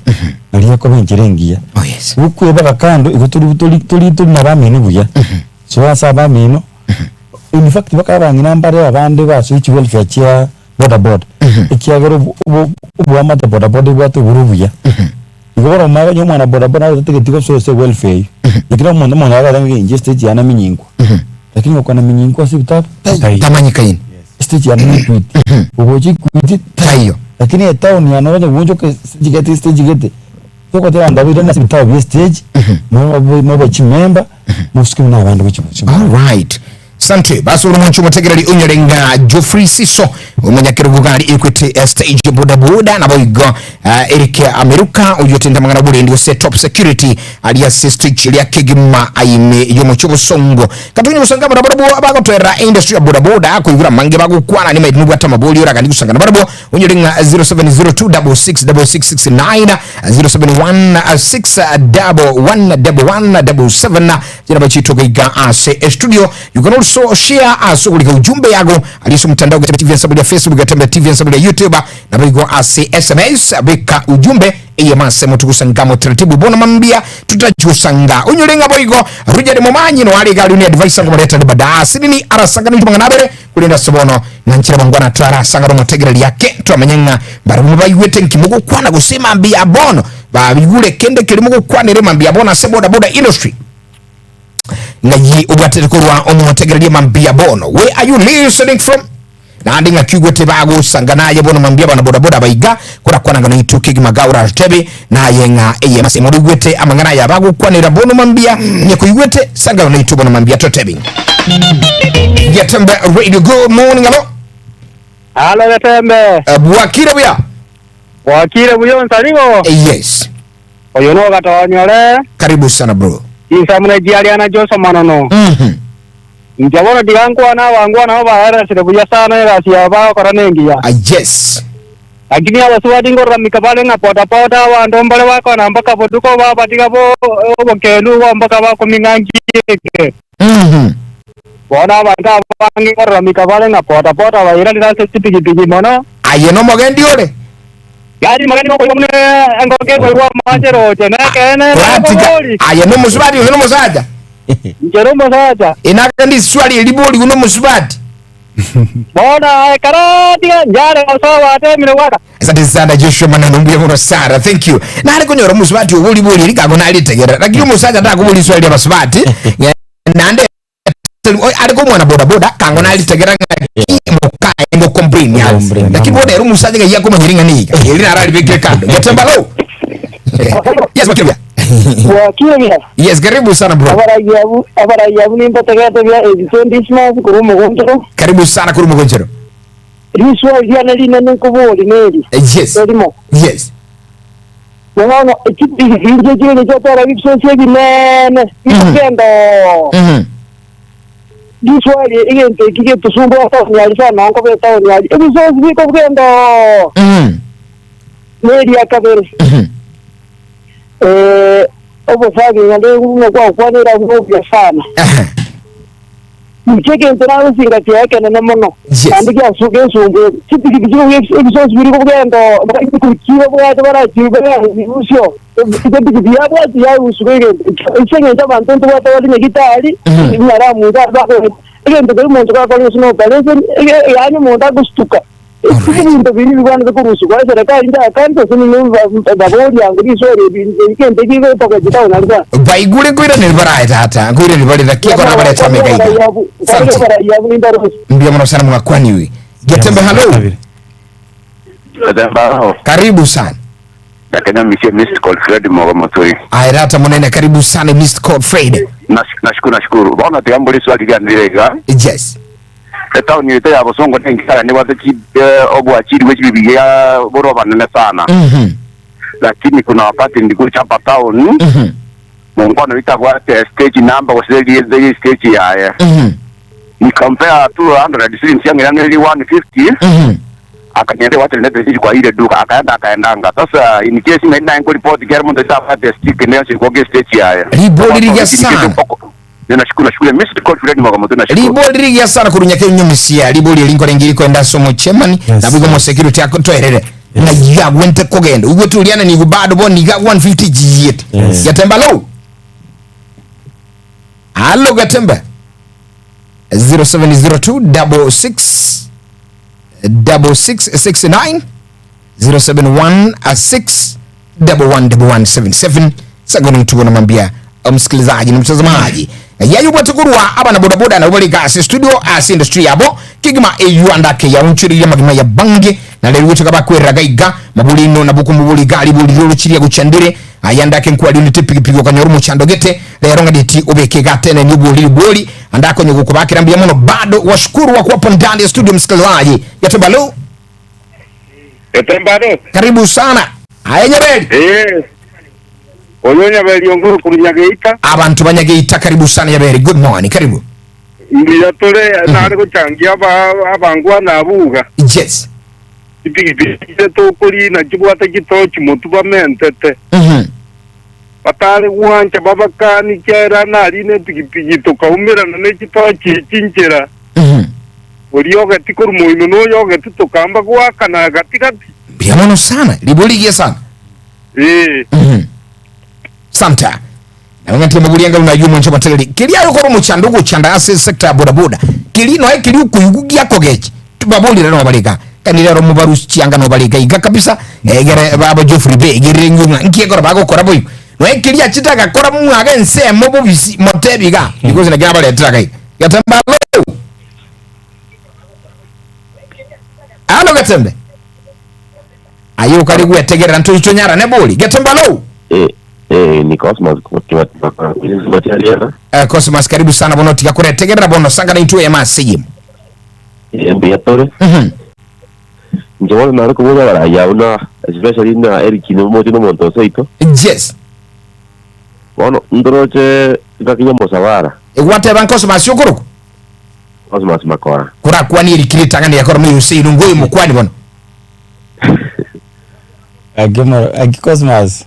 Naliya ko benjirengiya. oh yes Ukwe baka kando ikuturi na bamino buya. So asa bamino. In fact baka bangina mbare abande baso ichi welfare chia boda boda. Ikiagero ubu amata boda boda bwatu burubuya. Igoro maga nyo mwana boda boda ategeko so welfare. Ikira mwana mwana aga ngi stage yana minyingo. Lakini ukona minyingo asibita tamanyika yini stage yana kwiti. Uboji kwiti tayo lakini town yana waje wonjo ke stage gete. Toko te anda bidana sibita bi stage. Mo member muskimu na abantu bichimu. alright sante basi urumunchu mutegereri unyorenga Geoffrey Siso umunyakirugugali Equity stage boda boda na boigo Eric Amerika uyotenda mangana bure ndio set top security alias stage ya kigima aime yomuchubo songo katunyi musanga boda boda abagotera industry ya boda boda kuigura mange bagukwana ni maidnubu ata maboli ora kandi kusanga boda boda unyorenga 0702666669 0716111177 jina bachito kiga ase studio you can also share as ulika ujumbe yago aliso mtandao kwa TV ya Sababu Facebook Gatembe TV nsabule YouTube na bigo asi SMS bika ujumbe iye masemo tukusangamo taratibu bona mambia tutachusanga unyulenga boigo rujari mumanyi no ali gali ni advice ngo leta bada sinini arasanga ni tumangana kulinda sobono na nchira bangwana twara sanga ro motegereri yake twamenyenga baramu bayiwete nkimugo kwana gusema mbia bono ba bigule kende kilimugo kwanire mambia bono seboda boda industry ngayi ubwatete kurwa omutegereri mambia bono. Where are you listening from? Na ndinga kigwete bago sanganaye bono mambia bana boda boda baiga kora kwana ngano ituke gimagaura tebe na yenga eye masemo rigwete amangana ya bago kwanira bono mambia nye kuyigwete sanga ngano ituke bono mambia totebe. Gatembe Radio, good morning. Hello Gatembe. Bwakire buya. Bwakire buyo nsaligo. Yes. Oyo no gatonyole. Karibu sana bro. Insamune jialiana Joso manono. Njabona digangwa na wangwa na bahara sirebuya sana ngasi aba koranengia. Yes. Lakini abaswadi ngorra mikabale na pota pota wa ndombale wako na mpaka boduko ba batika bo bokelu wa mpaka ba kominganjike. Bona banga bangi ngorra mikabale na pota pota wa ira ndira sipigi mono. Ayeno mogendi ole. Yari magani ko yomne angoke ko wa majero jene kene. Ayeno musubadi uno musaja. Njero musaja. Inakandi swali liboli uno musubadi. Bona karati njare osawa temire waka. Asante sana Joshua mananumbuye muno Sara, thank you. Na ali kunyora musubadi ubuli buli likago na ali tegera. Lakini musaja ta kubuli swali ya musubadi. Nande ali ko mwana boda boda kango na ali tegera muka ngo kombreni ya. Lakini boda eru musaja ga yako mahiringa ni. Eli na ali beke kando. Gatemba lo. Yes bakibya. Wakibya. Yes, karibu sana bro. Abara yabu ni mbategete bya edition dismas kurumo gonjero. Karibu sana kurumo gonjero. Riswa yana lina nkubuli neri. Yes. Yes. Ngono ekipi hinje jene jotara bipsose binene. Ikendo. Riswa igente kike tusumbo atanyali sana nko betanyali. Ebisozi biko bugendo. Neri akabere. Obosabi ngale uno kwa kwanira ngobya sana. Mcheke ntana singa tiake na mono. Andike asuke sunge. Tipiki kijo episodes biri ko gendo. Kukiwa bwa tabara chibe usyo. Tipiki bia bwa ya usuke. Isenge tabantu bwa tabali ngitali. Ngara muda ba. Egento ko monto ka ko sino balance. Yani monda gustuka. Ibintu biri bigwana kurusu kwa serikali nda kanto sini babodi yangu sori ikende kiwe toka jitao nalika baigure kwira ne baraye tata kwira ne bali takia kona bale tamega ndio mwana sana mwakwani wi Gatembe hello karibu sana Lakini Mr. Call Fred Mogamotoi. Airata munene karibu sana Mr. Call Fred. Nashukuru. Bona tuyambuli swali gani lega? Yes. Eta ni ite abosongo nengikala ni wataki obwachiri wechibibi ya boroba nene sana. Lakini kuna wakati ndiko chapa town. Mungano itakuwa stage number was the stage ya. Ni compare 200 sisi yangu yangu 150. Akanyende watu nende kwa ile duka akaendanga. Sasa in case nenda ngo report germo ndo tafa the stick ndio siko stage ya. Riboli sana. Nashukuru Mr. Confident Mogamoto nashukuru. Riboli ya sana kurunyake nyumisia riboli lingo lengiri ko enda somo chairman na bigo mo security yako toerere. Na ya gwente kogenda. Ugwe tuliana ni gubado boni ga 150 giyet. Gatemba low. Hello Gatemba. 0702 6669 071 sagoni tuona mambia msikilizaji na mtazamaji yayu bwatukurwa aba na bodaboda na ubali gas studio as industry yabo kigima eyu andake ya unchiri ya magima ya bange na lero wutuka bakwera gaiga mabulino na buku mubuli gali buli rolo chiri ya guchandire ayandake nkwali unite pigipiko kanyoru muchandogete lero ngati obeke gatene ni boli andako nyuko bakira mbia mono bado washukuru wa kuwa ndani ya studio msikilizaji yatobalo Etembado. Karibu sana. Ayanyabeli. Oyonya beli onguru kunyageita. Abantu banyageita karibu sana yabeli. Good morning. Karibu. Ndiyo tole nare kuchangia abangwa na abuga. Yes. Ipigipigite tokoli na chibwata kitochi mutuba mentete. Patale uhancha babakani kera nari ne pigipigi tokaumira na ne kitochi chinchera. ulioge tikuru muino no yoge tutukamba kwa kana katikati biamono sana libuligie sana santa na ngati mabulianga unajuma ncho mateli kilia yoko mu chandugu chanda ase sector ya bodaboda kilino ai kili ukuyugia kogechi tubabuli rano balika kanile ro mubarusi chianga no balika iga kabisa egere baba Geoffrey be egere nyuma nkiye kora bago kora boy no ai kilia chitaka kora mu aga nse mobo bisi motebiga because na gaba le traka gatamba alo gatembe ayo kali gwetegera nto ichonyara ne boli gatamba lo ni Cosmos kwa Cosmos karibu sana bono tikakuretegera bono sanga na intu ema simu Beatore njyewe nari kuvuga barayabona especially na Eric no moti no monto seito yes bono ndoroche ngakinya mosabara wate ban Cosmos yokuru Cosmos makora kura kwani ilikirita ngani yakora mu yusi nungoyi mukwani bono agi Cosmos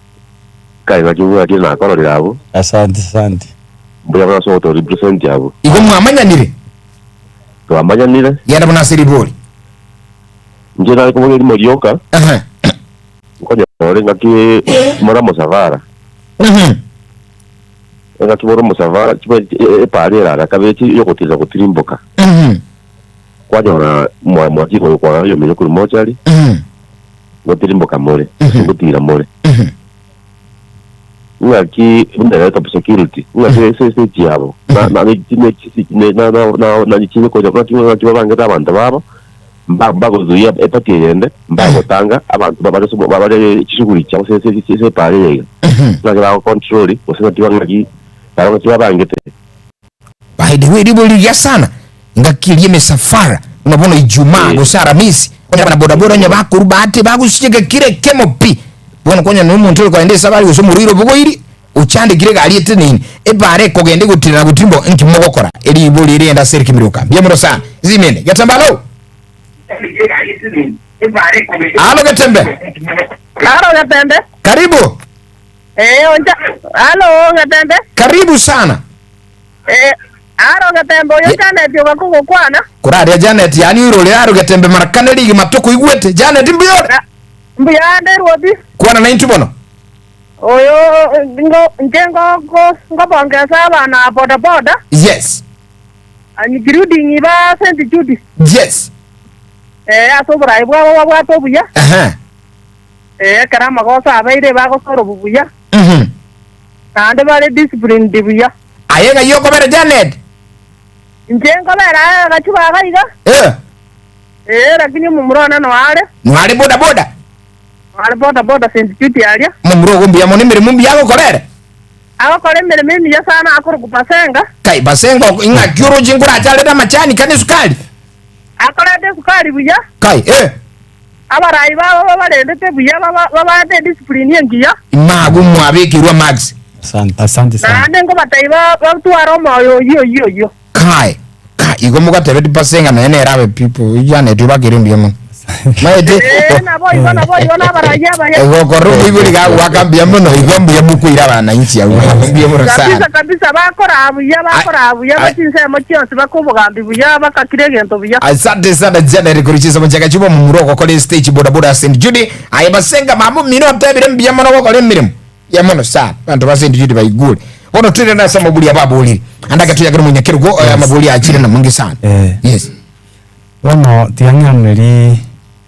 kai ngakivuga kina akoro labo asante mbuya bana so to represent yabo igo mwamanyanire to amanyanire yenda bona siriboli nje nari kuvuga ni morioka ngoja ore ngaki mora mosavara ngaki mora mosavara chipe parera rakabeti yokotiza kutirimboka kwajona mwati ko kwa yo menyo kuri mochari ngotirimboka more ngotira more ngaki undera top security ngaki sese yabo na ni chine ko ngaki banga abantu babo mbago zuya epatiyende mbago tanga abantu babale chishuguri cyangwa se pare ngaki control usina ngaki baranga kibabangete by the way liboli ya sana ngakilie mesafara unabona Ijumaa gusara misi kwa na bodaboda nya bakuru bate bagushike kire kemopi bona konya no muntu ko endesa bali usumuriro bugoiri uchande kire galiete nini ebare kogende gutirana gutimbo nkimogokora eri iboli irienda seriki miruka byemuro sana zimene gatambalo alo gatembe karibu onja alo gatembe karibu sana aro gatembe yo Janet yo bakugo kwana kurare Janet yani urole aro gatembe marakane ligi matoko igwete Janet mbiyore mbiyande rodi kwana na intu bono oyo ngo bongeza abana boda yes ani girudi ngiba St Jude yes asobra ibwa to buya karama go sabaire ba go soro buya ande bale discipline dibuya ayenga yoko bere Janet njengo bera gachuba gaiga lakini mumurona no ale boda boda St Jude alia mumuro gumbi amone mere mumbi yako korere aho kore mere mimi ya sana akuru kupasenga kai basenga inga kyuro jingura chale da machani kane sukali akora de sukali buya kai abarai baba balendete buya baba de discipline yengiya magu mwabikirwa max asante sana nande ngo bataiba batwaro moyo yo kai igo mugatebe dipasenga na ene rabe people ijane tubakire mbiyemo maete na boy na baraya ego korugo ibuli ga wakambia muno igombe yamukwira bana inchi ya mbiyemo sana kabisa bakora abuya batinse mo cyose bakuvugambi buya bakakire gento buya asante sana Janet kurichiza mchaka chuba mu muroko kole stage boda St Jude ayibasenga mamu minota ebire mbiyemo no kole mirimo yamono sana bantu ba St Jude bayigule ono tire na sama buli ababuli andaka tuyagara munyakirugo amabuli akire na mungi sana yes ono tianganeri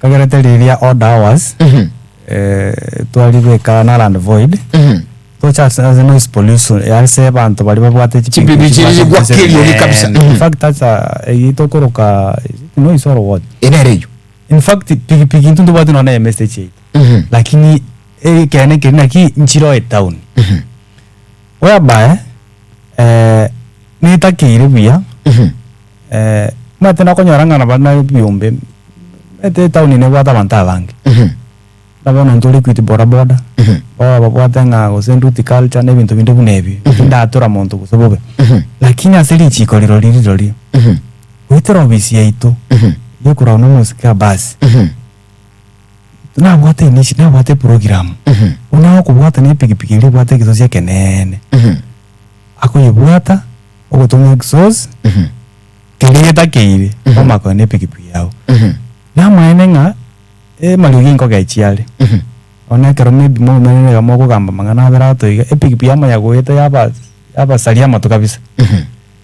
kagerete liria odd hours twalibeka na land void to charge as noise pollution yase bantu bali babwate chipipi chiri gwa kelio kabisa in fact that's itokoroka noise or what enereyo in fact pigi ntundu bwate no na message lakini kene kina ki nchiro town whereby nitakire buya mate na konyoranga na bana byombe ete town ne bwata banta bangi nabona ntuli kwiti boda baba bwata nga go senduti culture ne bintu binde bunebi ndatura muntu kusobobe lakini asili chikolero liri witero bisi yaito yekura no musika basi na bwate program unao kubwata ne pigipigi ile bwata kizo cia kenene ako yibwata ogotumwa exhaust Kilita kiri koma kone pikipiki yao. Na maenenga malugingo gachiale. Ona kero maybe mo menene kama ko kamba mangana berato pikipiki ama ya goeta yaba salia moto kabisa.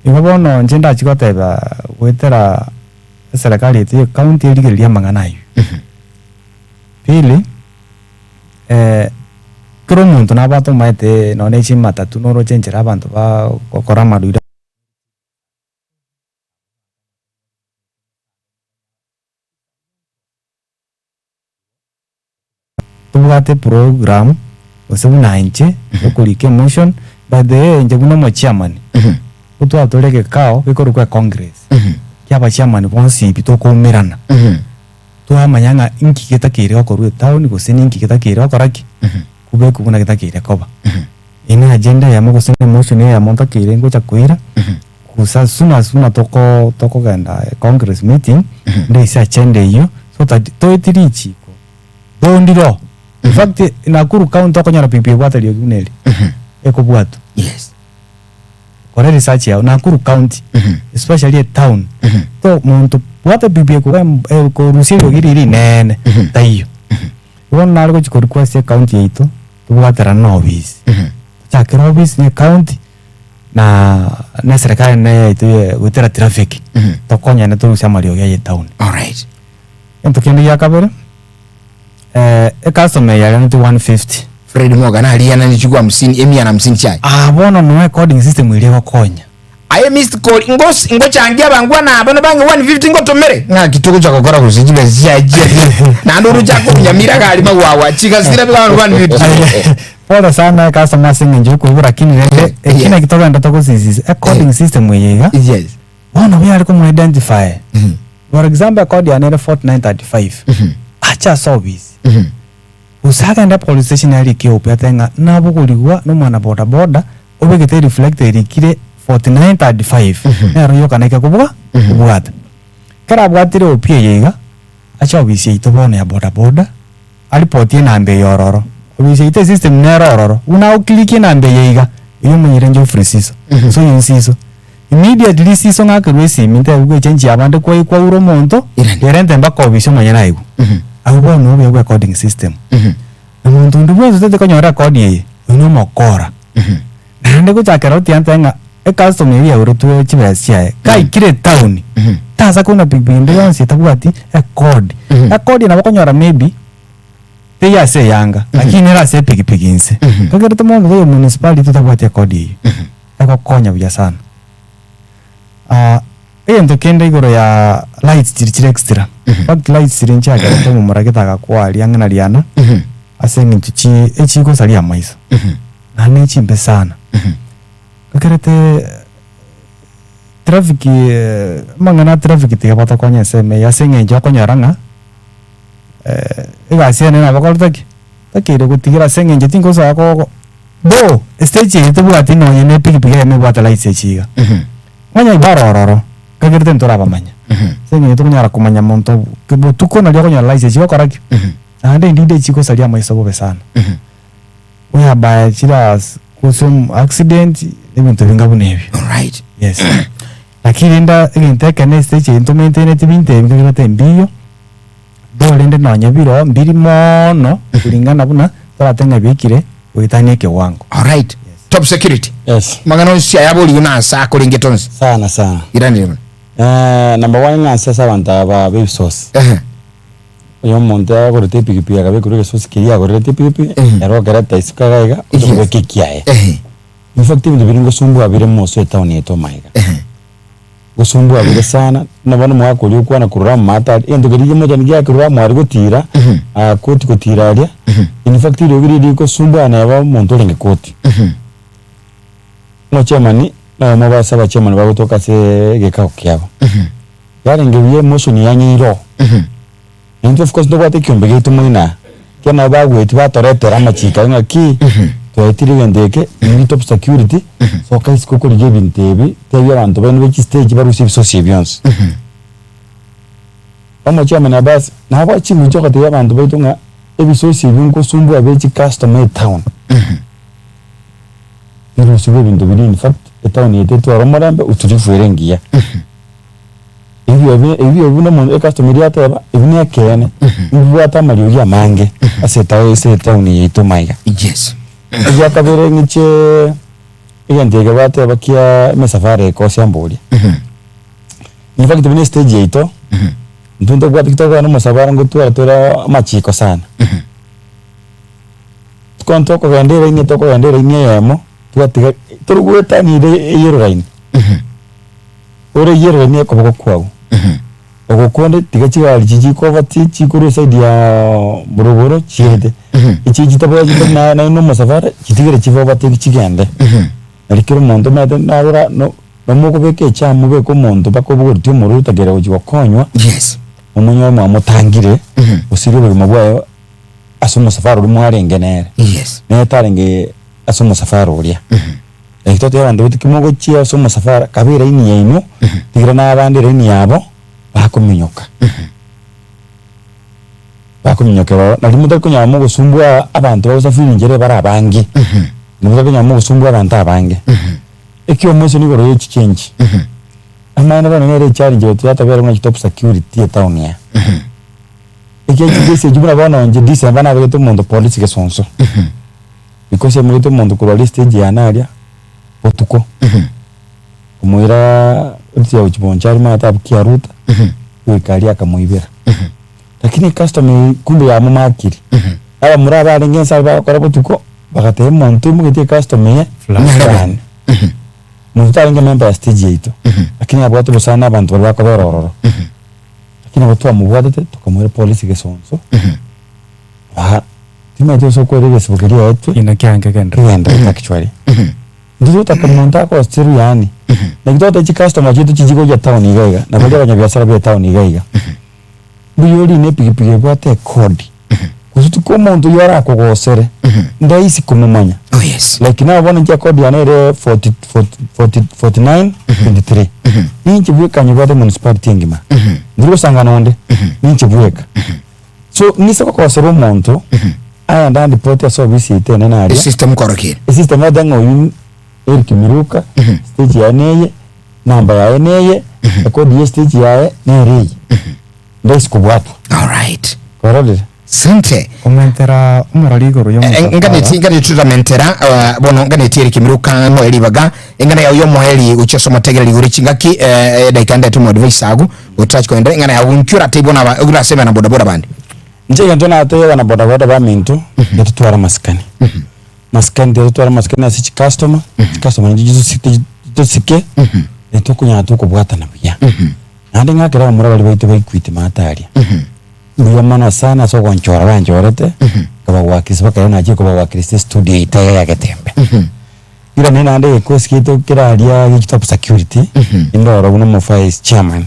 Iwabono njenda chikoteba wetera serikali yetu county iligelia mangana yu. Pili kero muntu nabato maite none chimatatu noro chenjera abantu ba kokora maduira tubate program osebuna inche okulike motion by the nje buno mo chairman utu atoleke kao bikoro kwa congress kyaba chairman bonsi bitoko mirana tu amanyanga inki ketakire okorwe town gusini inki ketakire okoraki kube kubuna ketakire koba ina agenda ya mo gusini motion ya monta kire ngo chakwira kusa suma toko ganda congress meeting ndese agenda hiyo so to itirichi bondiro. In fact, Nakuru County tokonyara pipi water yoguneli. Eko bwatu. Yes. Kore research ya Nakuru County, especially a town. To muntu water pipi ko rusi yogiri nene tayo. Won nalgo chiko request ya county yeto, to water no office. Chakira office ni county na serikali na yeto wetera traffic. Tokonya na to rusi amalio ya town. All right. Ento kendi ya kabere. Customer ya gantu 150. Fred Morgan aliana ni chukua 50 emia na 50 chai. Bono no recording system ile wakonya. Aye missed call ngo changia bangwa na bano bange 150 ngo tomere. Nga kitoko cha kokora kusijibe ziaje. Na nduru chako nyamira gali mawawa chika sira bila 150. Pora sana customer singe ko lakini rende kina kitoka ndo ko sisi recording system yega. Yes. Bono bya aliko mu identify. For example code ya 4935. Acha service. Usaka nda police station ali kiopya tenga nabukuligwa no mwana boda boda obegete reflected kire 4935 nero yoka naika kubwa kubwata kara bwatire opie yega acha obisi itobone ya boda boda alipotie nambe yororo obisi ite system nerororo una ukliki nambe yega iyo munyire njo frisiso so yinsiso immediately siso ngakerwesi minte ubwe change abande kwa uro monto yerente mbako obisi manyana igu abo no be recording system umuntu ndubwe zote konyora record ye uno mokora nande ko chakera utiantenga customer ya urutu chibasia kai kire town taza kuna bibinde yansi tabwati code na konyora maybe te ya se yanga lakini ra se pigipiginse kagera tomo yo municipality tabwati code ye konya buya sana endo kende igoro ya lights chiri extra but lights chiri nchaga to mu marageta gakwali angana liana asengi tuchi echiko salia maiso na nechi mbe sana kakerete traffic mangana traffic te bata konya seme ya senge njo konya ranga ega siene na bakoltaki takire gutigira senge nje tingo sa ko bo stage ite bwati no yene pikipiki ya me bwata lights echiga manya ibarororo kagerten toraba manya senge to kunyara kumanya monto kebo tuko na lyo konya lights echiga koraki ande ndide chiko salia maiso bobe sana we have chiras kusum accident ebintu bingabunebi. All right. Yes. Lakini nda nginteka ne stage into maintain tibinte ngirate mbiyo dole nde nonya biro mbiri mono kulingana buna taratenga bikire uitanie kiwango. All right. Top security. Yes. Magano sia yaboli una sa kulingetons. Sana. Irani. Number 1 ngasa sabanta ba web source. Yo monta ko te pipi aga be ko source kiya ko te pipi ero garata isuka ga ko kikiae. In fact ibintu biringo sumbu abire moso town yeto maiga. Gusumbu abire sana na bana mwa ko lyuko na kurura mata endo gari moja ngiya kurura mwari gutira koti gutira aria. In fact iro giri ko sumbu ana ba monto lenge koti. No chamani na maba saba chamani ba kutoka se geka kyabo. Yari ngiye moso ni yanyiro. And of course nobody can begin to muna. Kana ba wait ba toretera machika ngaki. To itiri wendeke ni top security. So kaisi koko lije bintebi tebi abantu bene beki stage barusi sociations. Omo chama na bas na ba chimu joka te abantu betunga ebisosi binko sumbu abechi customer town. Iro sibe bintu bili in fact town yete to romorambe uturifu erengia. ibyo bino mu customer yateba ibine kene ibwata mari ya mange aseta uni yito maiga yes ya kabere ngiche igandege bateba kia mesafari ko syambuli in fact bine stage yito ntundo kwa tikitoka no musabara ngutwara machiko sana konto ko vendera ini to ko vendera ini yamo twatiga turugweta ni yero ore yero ni ko boko kwawo ogokonde tigachigali chichiko bati chikuru side ya boroboro chiede ichi chitabo na no musafara chitigere chivo bati chigende alikiro mondo mate nabura no bamoko beke chamu beko mondo bakobugo tyo muruta gere uji wakonywa yes umunyo mu mutangire usiri buri mabwayo asumo safari mu arengenere yes netarenge asumo safari uria ekitote yabandi butikimogo chi asumo safari kabira ini yenu tigira na abandi reni yabo bakuminyoka bakuminyoka na limuta kunyamo gusumbwa abantu basafiri ngere barabangi nimuta kunyamo gusumbwa abantu abangi ekyo mose ni goro yechi change amana bana nere challenge yo yatabera mu top security town ya ekyo kigese jubura bana nje dise bana beto mondo police ke sonso because ya muto mondo ko stage ya naria otuko umuira utia uchibonchari mata bukia ruta wikali akamuibira lakini customer kumbe ya mamakiri aba muraba arengensa bakora butuko bakate monto mugete customer fulani mutaringa member ya stage yito lakini abwatu busana abantu bakobororo lakini watu amubwadete tukamwera police gesonso tima joso ko rege sibukiria yetu ina kyange kenda actually ndio takamonta ko stiru yani na kitoto chi customer chitu chijigo ya town igaiga na bali abanyabiashara bya town igaiga buyori ne pigipigi bwate code kuzutu ko muntu yora kugosere ndaisi kumumanya oh yes like na bona nja code ya nere 49 23 ninchi bweka nyibwate municipality ngima ndiro sangana onde ninchi bweka so nisa ko kosere umuntu aya ndandi prote service itene na ari system korokire system adango yu erikimiruka stage ya neye namba ya neye code ya stage ya nere ndais kubwatu all right korode sente komentera umuraligo ruyo ngane tutamentera bono ngane tieri kimiruka no elibaga ngane ya moheli ucheso mategera liguri chingaki daikanda tu advice agu utach ko ndere ngane ya unkura tebo na ugura sema na bodaboda bandi nje yanto na ate na bodaboda ba minto yatutwara maskani maskani yatutwara maskani asichi customer nje tusike eto kunya to kubwata na buya nande ngakira muri bali baito bayikwite matari biyo mana sana so konchora banjorete kaba wakisi baka na je kuba wakisi studio itaya ya getembe ira nena ande ko skito kira alia top security indoro uno mo vice chairman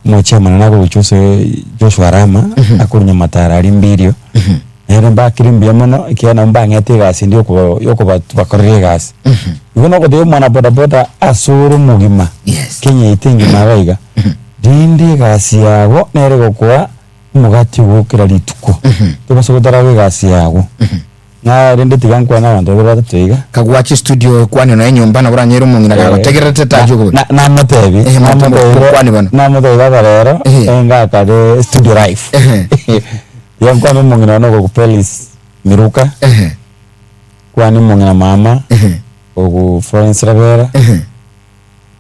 mo chairman nako uchuso Joshua Rama akunya matara ali mbirio era mbakiri mbia mono ikiana mbangete gasi ndio ko yoko bakorire gasi uno ko de mwana boda boda asuru mugima yes Kenya itingi maraiga dindi gasi yago nere gokwa mugati wokira lituko tubasogotara we gasi yago na rende tigankwa na bantu batatuiga kagwachi studio kwani na nyumba na buranyero mungina gago tegerete tajugo na matebi kwani bana na matebi babarero enga kade studio life yankwa mungina no ko Pelis miruka kwani mungina mama ogu Florence Ravera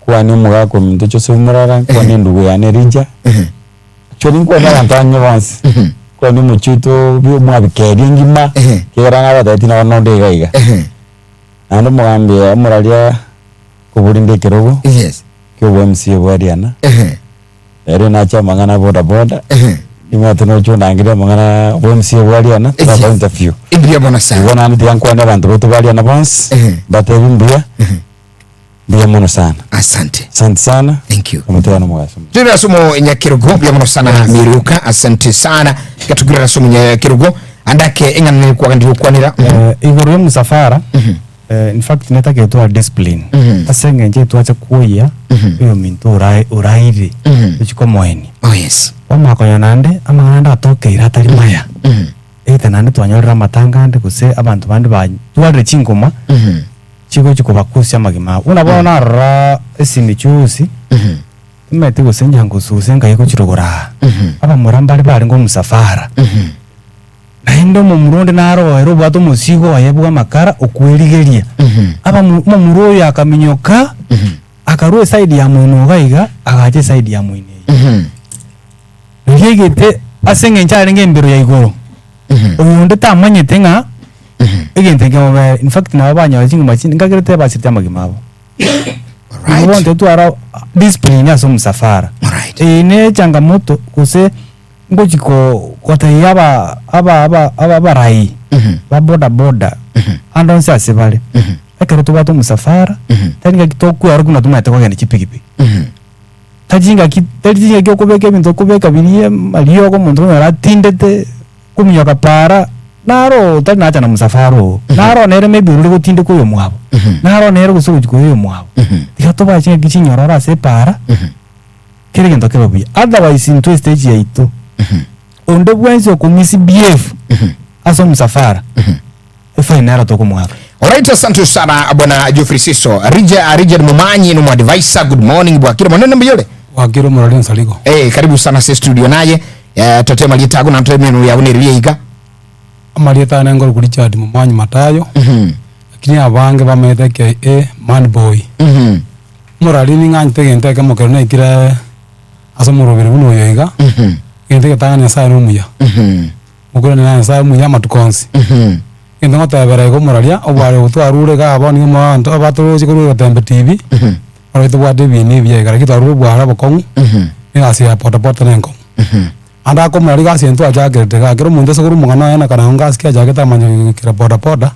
kwani muga ko muntu chose murara kwani ndugu ya Nerija choni kwa na bantanyo bonse kwani muchito byo mwabikedi ngima kera na badati na nonde gaiga ando mwambie muralia kubulinde kirogo yes kyo MC bwariana ere na cha mangana boda boda imatono chona ngira mangana MC bwariana ta interview ibyo bona sana bona ndi yankwa na bantu boto bwariana bonse batebi mbia bia mono sana asante sana thank you mutana mwaso tuna sumo nyakirugo bia mono sana miruka asante sana katugura sumo nyakirugo andake engana kwa ndi kwanira igoro yo musafara in fact netake to discipline asenge nje tuacha kuya iyo mintu urairi uchiko moeni oh yes wamako yanande amanda atoke iratari maya ete nande twanyorera matangande kuse abantu bandi ba tware chingoma chiko chiko bakusya magima unabona ra esimi chusi mete gusenja ngususenga yiko chirogora aba murambari bari ngo musafara naendo mu muronde naro ero bwato musigo ayebwa makara okwerigeria aba mu muro yakaminyoka akaruwe side ya mwino gaiga agaje side ya mwine ngegete asenge nchare ngembero ya igoro uyonde tamanyete nga egente ngaba in fact na abanya bazinga machini ngagirete basite amagimabo Mwonte tu ara discipline ya musafara. Ne changamoto kuse ngojiko kota aba rai. Ba boda. Andon se asebale. Akero to bato musafara. Tani ngakitoku aruguna tumate kwa ngene chipikipiki. Tajinga kyokubeka bintu kubeka biniye maliyo ko muntu aratindete kumyoka para. Naro tani nacha na musafaro. Naro nere maybe uri gutinde ko yo mwabo. Naro nere gusuku ko yo mwabo. Tikatoba chinga kichinyorora se para. Kile gento kero bi. Otherwise into stage ya ito. Onde bwenzo ku misi BF. Aso musafara. Efa nero to ko mwabo. Alright, asante sana bwana Geoffrey Siso. Richard Mumanyi no advisor. Good morning bwakiro maneno mbiyole. Wakiro morali nsaliko. Karibu sana se studio naye. Tote malitago na tote menu ya uniriika. Marieta nengol kuri Richard Mumanyi Matayo. Lakini abange bamete ke man boy. Morali ni ngante gente ke mokero na ikira aso morobere buno yoiga. Gente ke tanga sa no muya. Mokero na sa muya matukonsi. Gente ngota bere ko moralia obare utu arure ga aboni mo anto abatoro chikuru tembe TV. Oro to wade bi ni biye gara kitaru bwara bokong. Ni asia pota nengo. Anda ko morali ga siento aja gerete ga kero munde sokuru mungana yana kana ngas kya jageta manyo kira pota.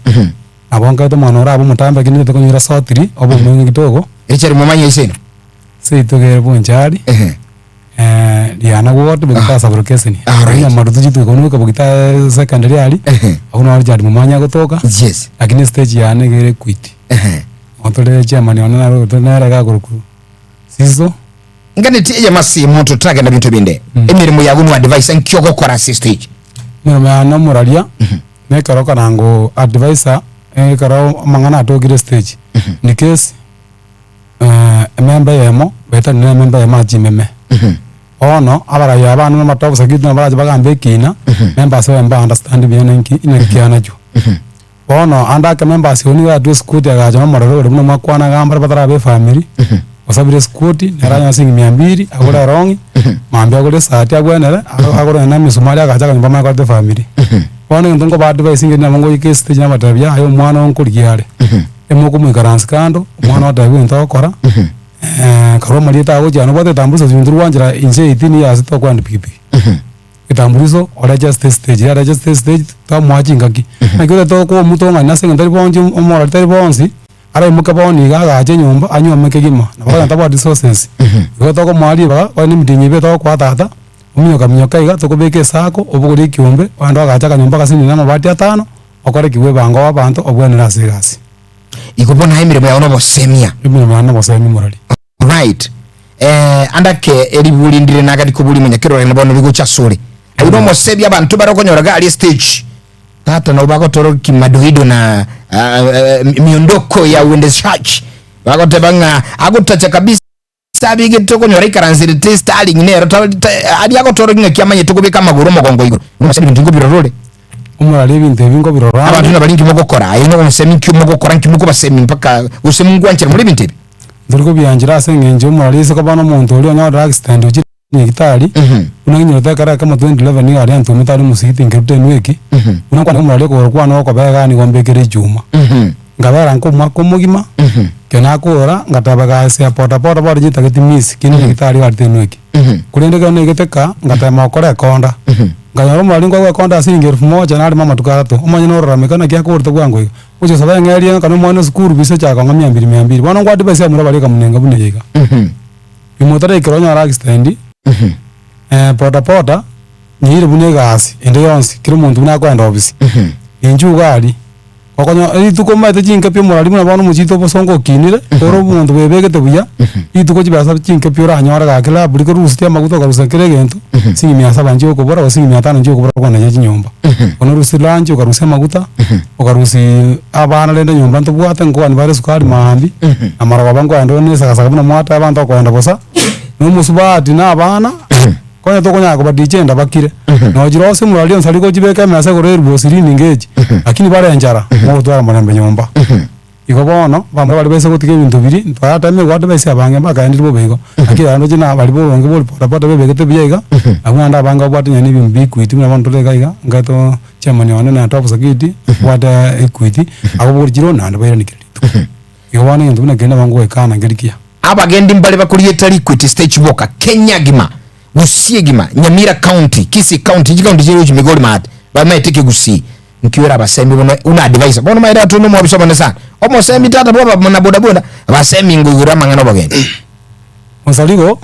Abonga to manora abu mutambe kini to kunyira sotiri obo mungi kitogo. Richard Mumanyi isino. Seito gere bunchari. Diana wote bukita sabrokeseni. Ya marutu jitu kono ko bukita secondary ali. Akuna Richard Mumanyi gotoka. Yes. Lakini stage ya ne gere quit. Otole chairman ona ro to nara ga kurukuru. Sizo. Ngane tiye masi moto traga na bintu binde. Emirimo ya gunu advice nkyoko kora stage. Mero na moralia. Ne karoka nango advisor karo mangana atogire stage. Ni case member yemo beta ni member yema jimeme. Ono abara ya bana matobo sakiti na baraje bagambe kina members so emba understand bien nki inakiana jo. Ono anda ka members oni ga do school ya ga jama mororo mu makwana gambara batara be family. Osabire school neranya singi 200 agora rongi mambe agora sati agwenere agora na misumali aga jaga nyumba kwa family. Ono ndongo ba advice ngi na mongo ke stage na matabia ayo mwana onkurigiare. Emoko mu karanskando mwana otawe ntokora. Karo marieta ago jano bote tambuzo zinduru wanjira inje itini ya sito kwa ndipipi. Kitambulizo ora just stage to mwaji ngaki. Nakire to ko mutonga na senga ndari bonji omora ndari bonzi. Ara imuka boni ga aje nyumba anyo meke gima. Na baka ntaba resources. Ko to ko mwali ba wani mdinyi be to kwa tata. Uminyoka iga to ko beke sako obuguri kiumbe wanda ga aja nyumba kasini na mabati atano. Okore kiwe bango abantu obwenera sigasi. Ikubona emirimo ya ono bosemia. Emirimo ya ono bosemia morali. Right. Andake eribuli ndire nagati kubuli munyakiro ne bono ligo chasore. Uno mosebya abantu barokonyoraga ali stage. Tata no bagotoro kimadoido na miondoko ya uendeshaji. Bagotebanga agutacha kabisa sabige tokonyora ikaranzire test ali nginero ali agotoro ngekyamanye tukubika maguru mogongo igoro. Umusebya ndingo birorole. Umurali binte bingo birorole. Abantu nabalingi mogokora. Ayino umusemi cyumugokora nkimuko basemi mpaka usemungwanchira muri binte. Nduriko byangira sengenje umuralise ko bano muntu uri onyo accident uki ni gitari unanginyo takara kama 2011 ni ari antu mitari musiti ngirute nweki unakwa umurali ko kwa no ko bega ni gombekere juma ngabara nko mwako mugima kena kora ngatabaga se pota bari jitageti miss kini gitari ari tenweki kulendeka ne giteka ngatama okora konda ngayaro umurali ngo konda asingi 1000 na ari mama tukato umanye no ramekana kya korto gwango uche sabaye ngari kana mwana skuru bise chaka ngamya 200 bwana ngwadi bese amura bari kamunenga bunega imotare ikironya ara extend pota nyiri bunega asi ende yonsi kiri muntu buna kwenda obisi inju gari okonyo ituko mate jinka pyo morali muna bana mujito bosongo kinire oro muntu bebegete buya ituko jibasa jinka pyo ra nyora ga kila buri ko rusti amaguto ga rusakire gento singi 700 njo ko bora singi 500 njo ko bora kwa naje nyumba ono rusi lanjo ga rusi amaguta ogarusi abana lende nyumba nto bwate ngo ani bare sukari mahambi amara babango ando ne saka saka buna mwata abantu ko enda bosa Nomusubati na abana. Konya to konya ko badijenda bakire. No jirose murali onsali ko jibeka mase ko rero bosiri ningeji. Lakini bare njara mo twara murembe nyomba. Iko bono bamwe bali bese gutike ibintu biri twata me gwada bese abange bakaendira bo bego. Lakini ano jina bali bo bonge bo pota bebe te biega. Amwanda abanga bwata nyani bimbi kuitimira bantu lega iga ngato chamani wane na top sakiti bwata equity abo burjiro nanda bayira nikirito. Iko wane ndu na genda bangu ekana ngerikia. Abagendi mbale bakuliyeta liquid stage boka Kenya gima Gusii gima Nyamira County Kisii County jikaunti jiri uchi migoli maati bamaitike Gusii nkiwera basemi una advisor bono maida tunu mwabisho manesana omo semi tata bwaba na boda boda basemi ngugura mangano bageni Onsaligo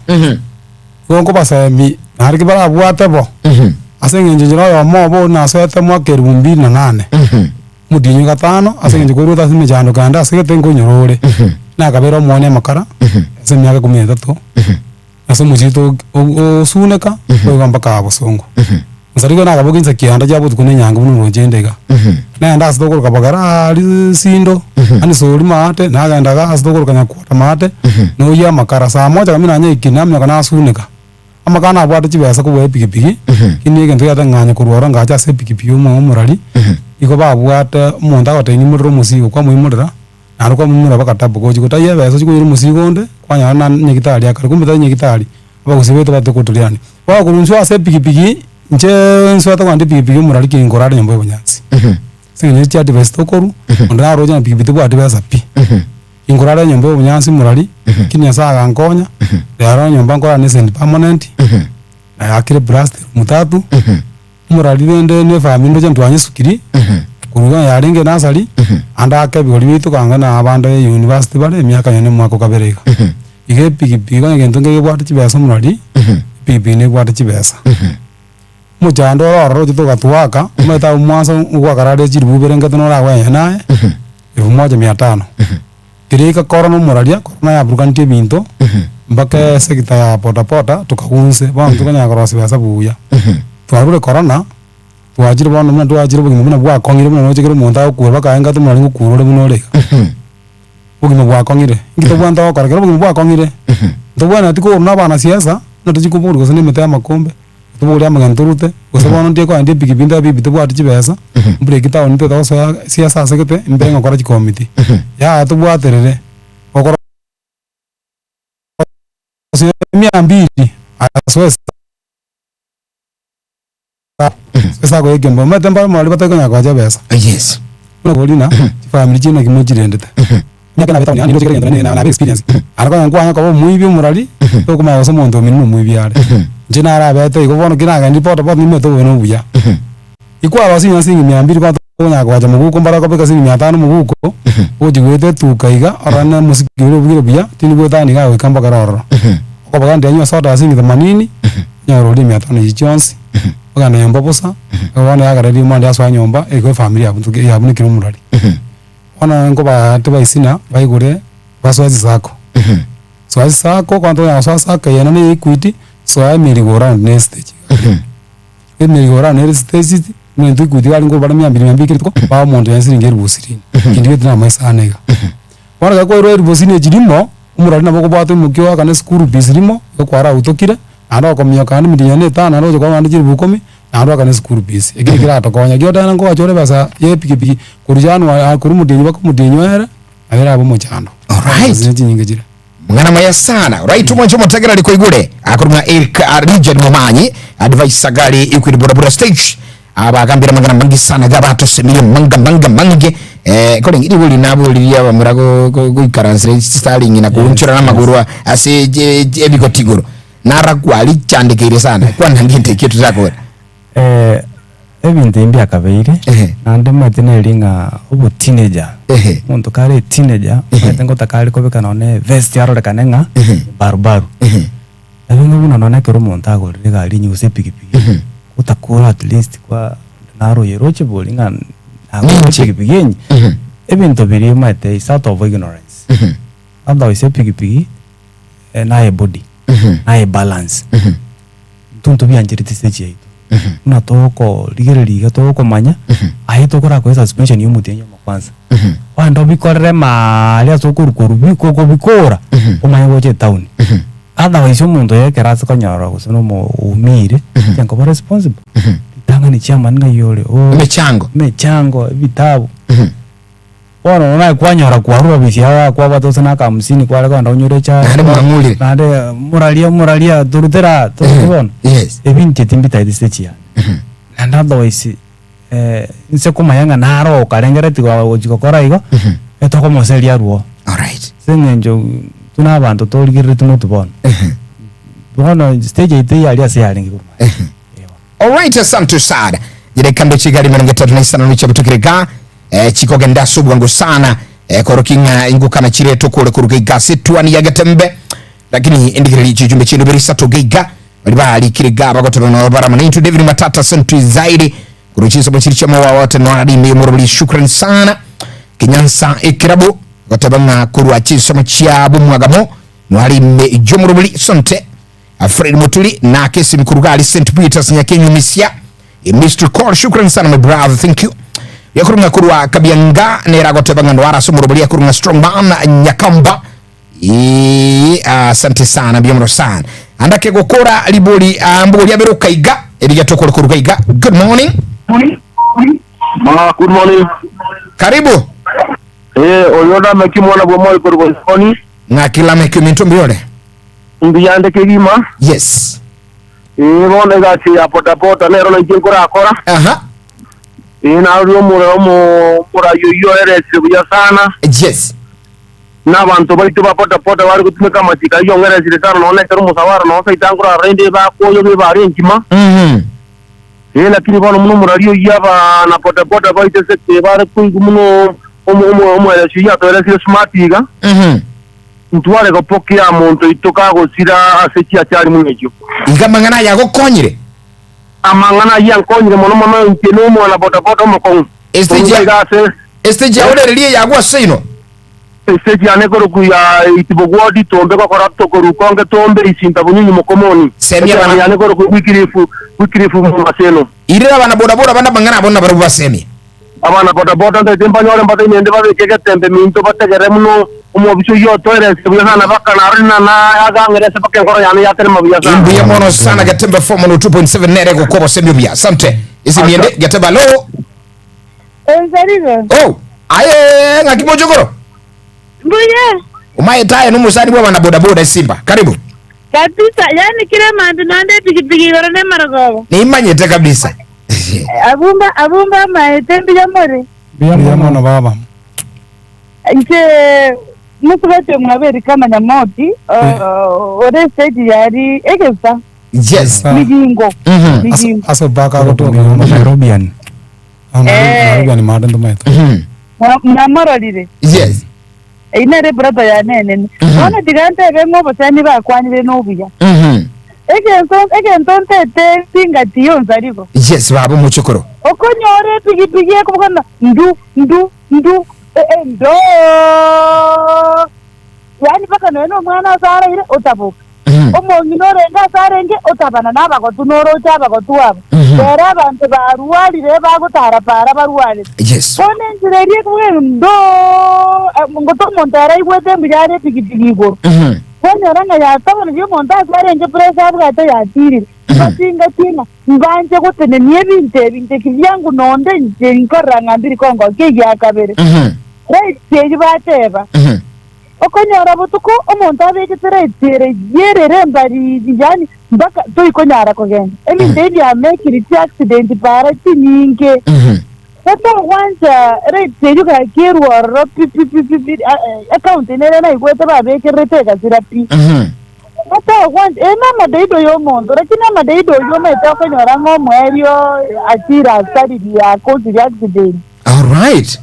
gongo basemi hariki bara bwatebo asenge njijiro yo mobo na swete mwaka 2008 mudinyo gatano asenge njikuru tasime jando kanda asenge tengo nyorore na kabero mwone makara ase myaka 13 ase mujito osuneka kwegamba ka busongo nsarigo na kaboginza kianda jabo tukune nyanga bunu nojendega na anda asdokol kabagara ali sindo ani sori mate na ganda ga asdokol kanya kwata mate no ya makara sa moja kamina nya ikinamya kana asuneka amakana abwate chibesa ko we pikipiki kini gento yata nganya kurwara ngacha se pikipiki mo murali iko babwate monda wateni murro musigo kwa muimurira naruko mumura bakatabu ko chiko taye besa chiko musigo nde kwanya na nyekitali akari kumbe nyekitali abagusibeto batokotuliani wa kurunshwa se pikipiki nje nswata kwandi pikipiki murali kingorare nyombo y'obunyansi sinye cya device tokoru ondana roja na pikipiki bwa device pi ingorare nyombo y'obunyansi murali kinya saga nkonya yaro nyomba ngora ne send permanent akire blast mutatu murali bende ne family ndo ntwanye sukiri kuruga yaringe nasali anda akebigori bitu kangana abanda ye university bare myaka yane mwako kabereka ige pikipiki ngento ngege bwa tibesa murali pikipiki ne bwa tibesa mujando roro jito gatwaka umeta umwanzo ugwakarade chiribu berengete no rawe nae 1500 kirika korona muralia korona ya burkanti binto mbaka sekita ya pota tukagunse bantu kanya korose basa buya twabure korona twajire bono mna twajire bugimo mna bwa kongire mna nojekero monta ku baka enga tumali ngukurore mno reka bugimo bwa kongire ngito bwanta okora bugimo bwa kongire tobwana tiko na bana siasa na tujikuburu gusane meta makombe tubuli amaganturute gusabona ndiye kwa ndiye pikipinda bibi tubwati chibesa mbure kitawo nite tawo siasa sekete mbenga kora chikomiti ya tubwaterere okora miambiri aswesa sasa ko egembo matemba mali batakanya kwa chibesa yes una bolina family chino kimujirendete nyaka na betani ndio chikere na experience arako ngwa ko muibi murali to kuma yose mondo minu muibi ale njina ara bete iko bono kinaga ndi pota pota nimeto weno buya iko abasi nyasingi 200 kwa tonya kwa jamu muguko mbara ko peka singi 500 muguko ojigwete tukaiga orana musikiro bugiro buya tini bwetani ga wikamba karoro ko bagandi anyo soda singi 80 nyaro ndi 500 yichonsi baganda yomba posa wana yaga ndi mande aswa nyomba iko family yabu yabu nikiro murali wana ngoba teba isina baigure baswazi zako swazi zako kwa tonya swasa kayana ni equity so I merry go round next stage merry go round next stage mwendu kudi ali ngo baramya mbiri ko ba mondo yansiri ngeri busiri kindi wetina maisa anega wana ko ro busini jirimo umurali na boko batu mukyo kana skuru bisirimo ko kwara utokire ando ko myo kana midiyane ta na rojo ko andi jiri bukomi ando kana skuru bis egiri kira to konya gyo dana ngo achore basa ye pikipiki kurujanu akuru mudinyi bako mudinyi era abera abo mujano alright zinjinga mwana maya sana right mwanjo mutagera liko igure akurunga Eric Region Momanyi advice gari ikwiri boda stage abagambira mangana mangi sana gabato semile mange kole ngiri wuli nabo liya bamurago go ikaranse starling na kunchura na magurwa ase ebiko tigoro naragwa lichandikire sana kwa nginte kitu zako ebintu imbi akabeire nande matene linga obu teenager muntu kare teenager tengo takali ko bekana one vest yaro kanenga barubaru abinga buna none kero muntu agorire gali nyuse pikipiki utakura at least kwa naro yeroche bolinga ago pikipiki yenyi ebintu biri mate is out of ignorance anda ise pikipiki na e body na e balance tuntu byanjirite stage na toko ligere toko manya ahe tokora ko suspension y'umutenyo makwanza wanda bikorere mali asokuru biko bikora umanye goje town otherwise umuntu yekerasi konyora gusono mo umire cyangwa ba responsible tanga ni chairman ngayole mechango vitabu Ono na kwanyora kwa ruwa bisia kwa batosa na kamsini kwa leka ndonyore cha nade muralia turutera turubona yes ebinti timbita idisechia and otherwise nse kumayanga naro kalengereti kwa ojikokora igo etoko moselia ruo all right sengenjo tuna abantu toligire tumutubona bona stage ite yali asiyalingi kuma all right asante sana jire kando chigari manengeta tunaisana nicha butukireka chiko genda subwangu sana korokinga ingukana chireto kule kurugiga setwani yagatembe lakini indigiri chijumbe chino berisa togeiga bali kiriga bagotono barama into David Matata sentry zaidi kuruchisa bachiricha mawa wote no adimi murubuli shukran sana kinyansa ikirabu gotabanga kuruachisa machiabu mwagamo no alime jomurubuli sonte Fred Mutuli na kesi mkurugali St. Peter's nyakenyu misia Mr. Cole shukran sana my brother thank you yakurunga kurwa kabianga nera gotebanga ndwara sumurubuli yakurunga strongman nyakamba asante sana biyomro sana andake gukora libuli ambuli aberuka iga eriga tokora kuruka iga good morning good morning karibu oyoda makimona bomo korgoni ngakila mekiminto mbiole mbiyande kegima yes bona gati ya pota nero na jinkora akora aha ina ryo mura yoyo erese buya sana yes n'abantu bari pota bari gutumika amatika yo ngere ziretano none kero musawara no saitangura rende ba koyo be bari nkima lakini bano muno murariyo yaba na pota bari tese bari kungu muno omo erese ya to erese smartiga ntware ko pokya muntu itoka go sira asechi acyari munyejo igamangana yago konyire amangana yankonyire muno nkeno mu na pota mo kon stage ya oreriye yagwa sino stage ane ko kuya itibogwadi tombe ko korapto ko rukonge tombe isinta bunyinyi mokomoni semia bana ane ko wikirifu mu maseno ire abana boda bana bangana abona baru basemi abana boda ndemba nyore mbata nyende babe keke tembe minto bategere muno umobisho yo toire sebya sana bakana rina na agangere sebake ngoro yani yatere mabuya sana imbuye mono sana gatembe form no 2.7 nere ko kobo semyo bia asante isi miende gateba lo enzarigo aye ngakimojogoro mbuye umaye taye numusani bwa bana boda Simba karibu kabisa yani kile mandu nande pikipiki goro ne maragobo ni manyete kabisa abumba maetembi jamore biyamono baba nje musubate mwaberi kama nyamoti ore stage yari ekesa yes migingo aso baka goto Nairobian Nairobian madando maeto namorolire yes inere brother ya nene ona digante bemo bosani bakwanyire nobuya Egen tete singa tiyo nzarigo yes babo muchokoro okonyore pikipiki yakubona ndu ndo yani baka no mwana sara ire otabuka omonginore nga sarenge otabana naba tunoro cyaba tuwabo era abantu baruwalire bagutara para baruwalire yes one nzireriye kubwe ndo ngoto montara igwete mbijare pikipiki go konyora ya tabona byo montaje arenge pressure bwate yatirire basinga tina nganje gutene niebinte kivyangu nonde nje nkoranga ndiri kongo kege akabere right kege bateba okonyora butuko omuntu abekitire tere yerere mbari yani mbaka toikonyara kogenda eminde ya make it accident para tininge Sasa wanja right kege ka kirwaro pipi account nere na igwete babekirete gazirapi Sasa wanja madaido yo mondo lakini madaido yo meta okonyora ngomwerio atira study ya cause accident all right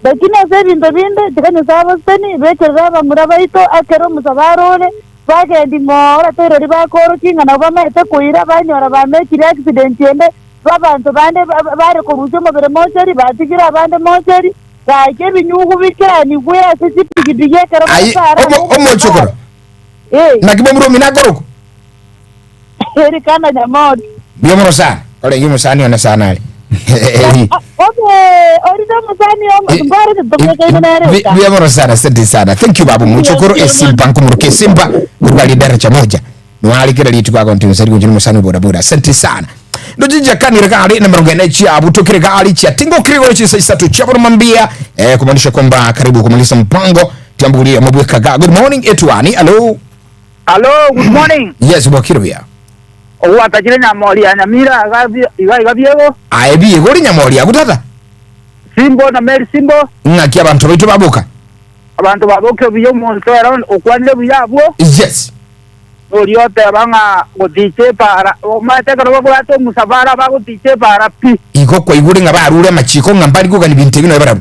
lakini asebindo binde tikanye sabo seni bekeraba murabaito akero musabarone bagendi ngora tero ribakoro kinga na bamete kuira banyora bamekire accident yende babantu bande bare ko rujo mabere mocheri batigira abande mocheri baike binyugu bikirani gwera sipigidije kero para omochokoro nakibomro minagoro eri kana nyamod biyomro sana ole yimo sana ona sana ali orida musani mbare tutoke nere. Vyema sana, asante sana. Thank you babu. Muchokoro Simba nkumuruke Simba kurwali daraja moja. Nwali kira litu kwa konti musari kunjini musani boda boda. Asante sana. Ndojija kani regali na mrongene chia abutoki regali chia tingo krigo chia saisatu chabu mambia kumaanisha kwamba karibu kumaliza mpango tiambulia mabweka ga. Good morning Etwani. Hello. Hello, good morning. Yes, bokirubia. Owa tajire nyamori ya Nyamira igabiego. Aebi gori nyamori ya gutata. Simbo na Mary Simbo. Ngaki abantu baitu babuka. Abantu babuka biyo monto around okwanle biyabo. Yes. Oriote banga gutiche para o mate karo bwato musabara ba gutiche para pi. Iko kwa iguri ngabarure machiko ngambari ko gani binte bino ebarabu.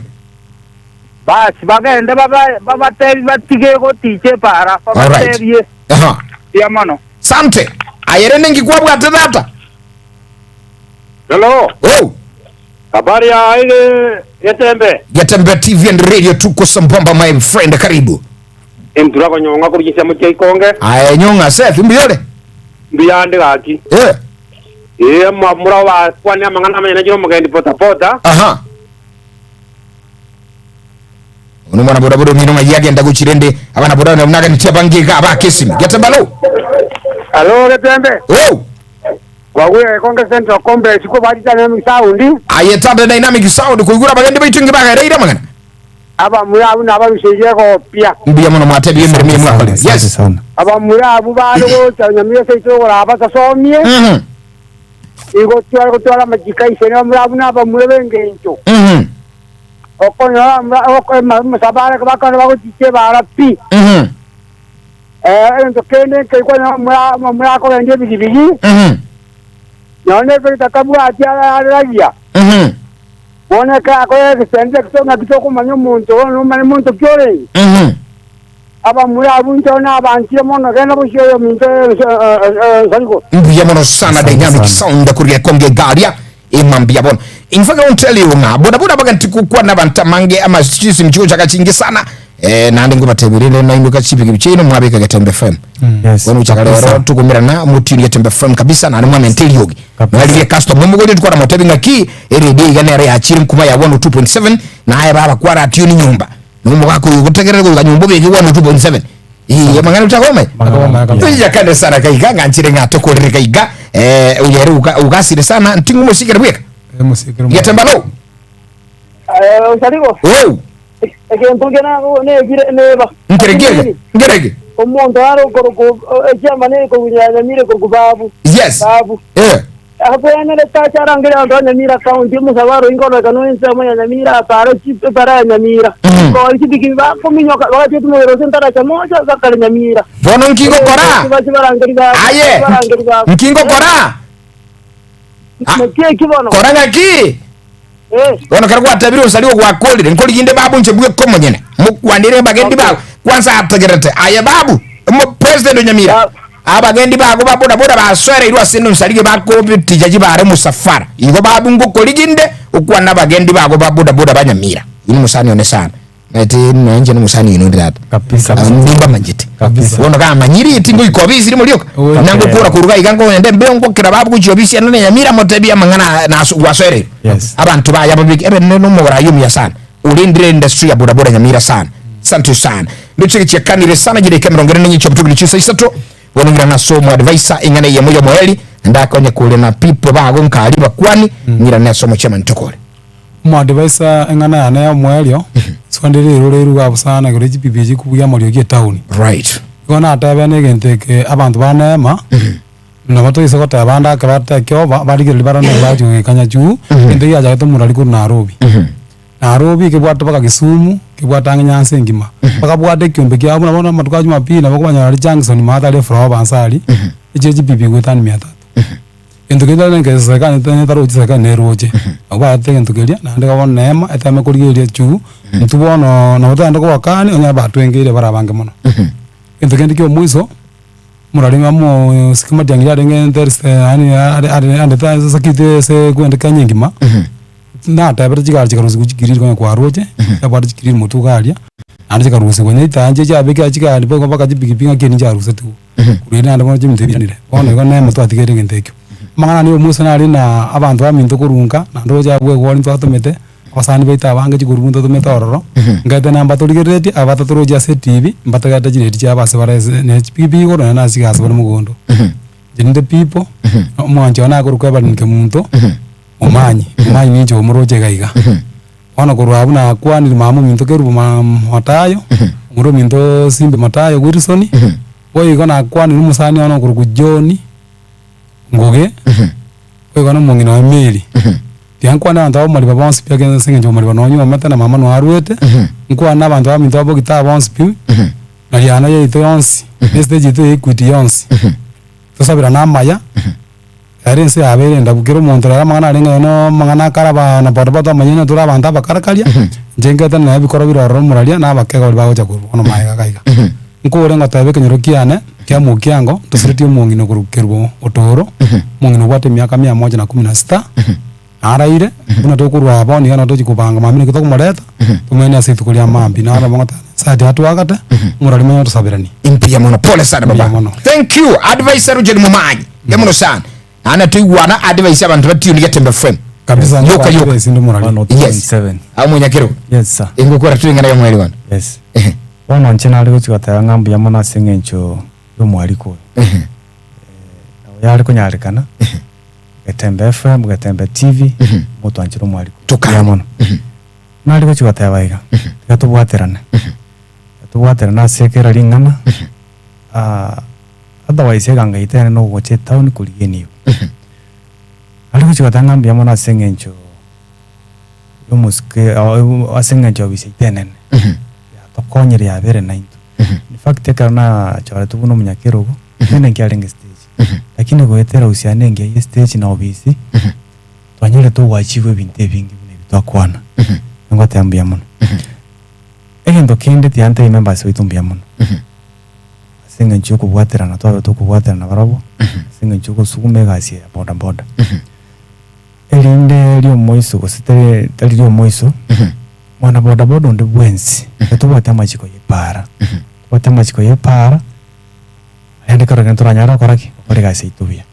Bas bagende baba tebi batige gutiche para baba tebi. Aha. Ya mano. Sante. Ayerene ngikwa bwate data. Hello. Oh. Habari ya ile Getembe TV and radio tuko sambamba my friend, karibu. Emtura ko nyonga kuri kisamo cyo ikonge. Aye nyonga set mbiyole. Mbiyande gaki. Mura wa kwani amangana amenya jiro mugendi pota. Aha. Uno mwana boda boda mino mayage ndaguchirende abana boda na unaga nitia bangika abakesimi. Getembe lo. Hello Getembe. Oh. Wawe konge central complex ko bari dynamic sound. Ayetanda dynamic sound kuigura bagende baitungi bagareira magana. Aba murabu nababisheje ko pia. Mbiya muno mwatebi emere mwakole. Yes. Aba murabu balo cyanyamiye seito ora basomye. Igo twala majika isene murabu naba murebe ncho. Okonya masabara ka bakana bagutiche bara pi. Ento kene ke kwa mura ko ndio bigibigi. Yone pe takabu atia alagia. Bona ka ko sende ko na bitoko manyo muntu no mane muntu kyore. Aba muri abunto na abanchire mono gena bushoyo minto sango. Mbiya mono sana dynamic sound kuriya konge garia imambia bono. In fact I won't tell you nga boda baganti kukwa na bantamange ama sisi mchuko chaka chingi sana. Nandi ngo batebirire na induka chipiki bichino mwabeka Getembe FM. Yes. Wanu chakalero tukumira na mutini Getembe FM kabisa na nimwa mentali yogi. Mwaliye customer mugode tukora motebi ngaki RD gane ya achiri mkuma ya 102.7 na aya baba kwa ratuni nyumba. Numu wako yukutegerere kwa nyumba beki 102.7. Iya mangana utakome. Tuja kande sana kaiga nganchire ngato kolere kaiga uyere ugasire sana ntingu musikere bweka. Getembe lo. Usarigo. Oh. Ekentugena ne gire neba. Ngerege. Omuntu aro ko echama ne ko Nyamira ko babu. Yes. Babu. Hapo yana le tachara ngira ndo Nyamira county musabaro ingona kanu nsema Nyamira para chipe para Nyamira. Ko ikidiki ba kominyoka wakati tumero sentara cha moja zakale Nyamira. Bono nkingo kora. Aye. Nkingo kora. Mkie kibono. Kora ngaki. Wana karagwa tabiri usaliwa kwa kolire nkoli ginde babu nchebuye komo nyene mukwandire bagendi babu kwanza atagerete aye babu mo president Nyamira abagendi babu boda baswere irwa sinu nsalige bako bitijaji bare musafara igo babu nguko liginde ukwana bagendi babu boda banyamira ini musani one sana ati nanje ni musani ino ndata kabisa ndimba manjete kabisa wono kama nyiri itingo ikobisi rimwe lyoko nango kura kuruga igango ende mbongo kira babu kuchobisi anone Nyamira motebi amangana na waswere abantu baya babiki ebe neno mugora yumya sana ulindire industry ya boda Nyamira sana santu sana ndicho kichakanire sana jide kamera ngene nyicho butuguli chisa isato wongira na somo advisor ingane ya moyo moeli ndakonye kule na people bago nkali bakwani ngira na somo chema ntokole mo advisor ingana yana ya moelio swandire rero rwa busana gure GPP kubuya molio gie town right kona atabane genteke abantu banema na bato isoko tabanda kabata kyoba baligire barana bajo kanya juu inde ya jato murali ku Nairobi ke bwata baka Kisumu ke bwata nyanse ngima baka bwate kyombe kya bona matuka juma pili na bakubanya ali Jackson madale fro bansali ejeji bibi gwetani 300 endugenda nenge saka nene taro saka neroje aba atenge ntugelia na ndeka bona nema etame kurigelia chu ntubono na batanda ko wakani onya batwengire barabange mono endugenda kyo mwiso murali mamo sikima jangira denge interest ani ande ta sakite se kwendeka nyingima na tabira chikali chikarusi kuchikirira kwa roje yabari chikirira mutugalia andi chikarusi kwenye tanje chabeke chikali poko paka chipikipinga keni charusi tu kurena ndo mwana chimtebianire ona ikona mutu atigere ngendekyo mangana ni umusa na rina abantu baminto kurunga na ndoja bwe gwoni twatumete abasani baita abange chikurunga tumete ororo ngate namba tuligereti abata turoja se TV mbatagata jireti cha base barese ne pipi goro na sigasa bari mugondo jinde people omwanje ona kurukwa nke muntu omanyi ninjo muroje gaiga ona kurwabu na kwani mamu minto kerubu matayo ngoro minto simbe matayo Wilsoni boy gona kwani numusani ona kuruku Joni ngoge boy gona mungino emeli tiankwana abantu abo mali babonse pya genza singe njo mali banonyo amata na mama no arwete nkwana abantu baminto abo kitaba bonse pi na yana ye itonsi este jito Equity yonsi tosabira namaya arense abere ndabukiro montra mangana arenga no mangana karaba na bodaboda manyina tura banta bakarakalia njengeta na bikoro biroro muralia na bakega bago chakuru ono maega kaiga nko renga tabe kenyoro kiane kya mukiango tusiriti mungino kurukerbo otoro mungino gwate miaka 116 araire buna tokurwa aboni kana toji kubanga mamine kitoko mareta tumene asitu kulia mambi na ara bangata sadi atuagata murali manyo tusabirani impia mono pole sana baba thank you advisor ujeni mumanyi yamuno sana ana tuigwana advice abantu batiyuni getembe FM kabisa yoka sindo murali 107 amu nyakiro yes sir ingukora tuingana ya mweli wana yes ono nchena ali kuchikata ngambu yamana sengencho yo mwali ko yali kunyarikana getembe FM getembe TV moto anchiro mwali ko tukamono nali kuchikata yabaiga gatubwaterana sekera lingana otherwise ganga itene no goche town kuligeni ali kuchikata ngambu yamana sengencho yo muske asengencho bisitene tokonyere ya bere 90 in fact kana chara tubuno munyakero go nene ngialenga stage lakini goetera usiane ngia stage na obisi twanyere to wachiwe binte bingi bune bitwakwana ngo tambia muno endo kende tiante members witumbia muno singa nchuko bwatera na twa to kubwatera na barabo singa nchuko sukume gasi ya boda boda elinde lyo moiso gositere tali lyo moiso mwana boda boda ndi bwensi etubata machiko yepara wata machiko yepara ayande karo kentura nyara koraki ore gasi itubia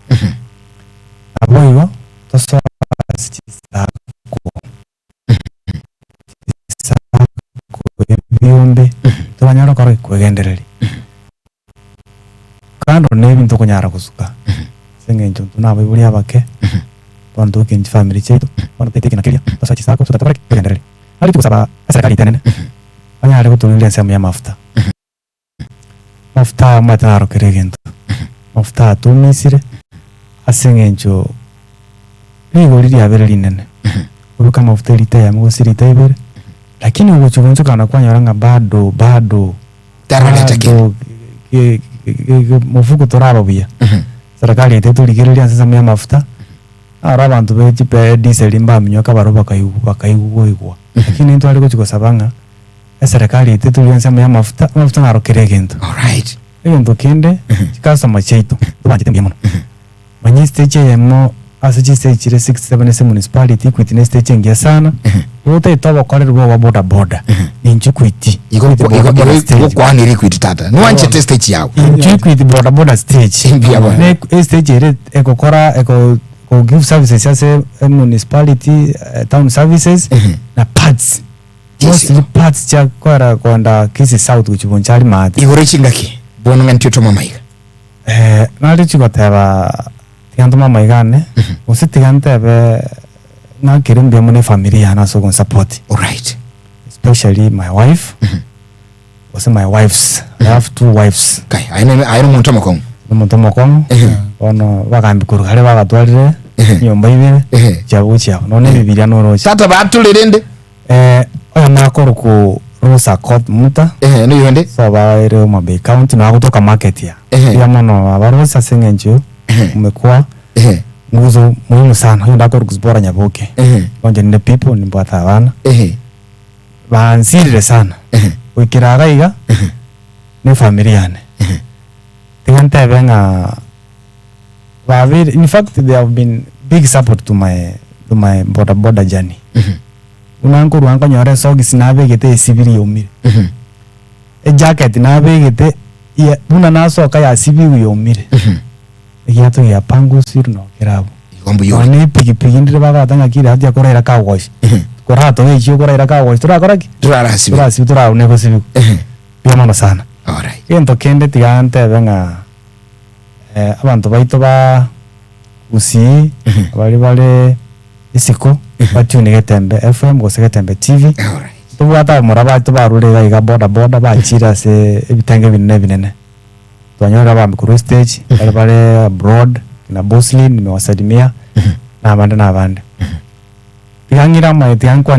aboigo toso biombe tubanyara koraki kwegendereri kando nebintu kunyara kusuka sengenjo tunaba ibuli abake bantu kinji family chetu wana tete kinakilia tosa chisako tutabaraki kwegendereri ali tukusaba serikali tena anyare kutunulia sehemu ya mafuta mataro kiregento mafuta tumisire asengenjo ligo lili abere linene uruka mafuta lita ya mgosiri taibere lakini ugochubunzo kana kwanyaranga bado taraleta mufuko toraba buya serikali yetu ligirelia sasa ya mafuta ara abantu bejipe diesel mbamnyo kabaroba kayugwa lakini into aliko chikosabanga serikali yetu lianza ya mafuta ngaro kiregento alright endo kende chikasa macheito tubanje muno manye stage yemo asachi stage 67 municipality Equity stage ngia sana wote itoba korerwa wa boda ninji Equity iko kwa ni Equity tata nuanche stage yao Equity boda stage ne stage ere ekokora eko give services as a municipality town services na parts mostly parts cha kwenda kisi south kuchibonchali mati igorechi ngaki bono ngantio to mamaiga nali chikoteba tiganto mamaigane usitigante be na kirembia mune familia na so support alright especially my wife was my wives I have 2 wives kai aino muntu makong ono bagambi kurugare bagatwarire nyomba ibere chabuchya none bibiria no rocha tata batulirende oya makoro ku Rosa Court muta no yonde so baere Mabe County na kutoka market ya mono abarosa sengenjo umekuwa nguzo muhimu sana hiyo ndako kuzibora nyaboke onje nde people ni mbata abana bansirire sana wikiraga iga ne familia ne tigante benga bavir in fact they have been big support to my boda journey unanko ruanko nyore sogi sinabe gete sibiri yomire jacket nabe gete ya una naso ka ya sibiri yomire ya to ya pangu sir no kirabo Igombo yo. Wani pigi ndire baga tanga kira hatia kora ira ka wash. Kora to we chio kora ira ka wash. Tura kora ki? Turara sibi. Tura sibi tura une ko sibi. Pia mano sana. Alright. Kento kende tigante benga abantu baito ba usi bali isiko batune getembe FM go segetembe TV. Alright. Tubata muraba tubarure ga boda ba chira se ibitenge binene. Twanyora ba mikuru stage bali abroad na Boslin nimewasalimia na abande tigangira mai tigankwa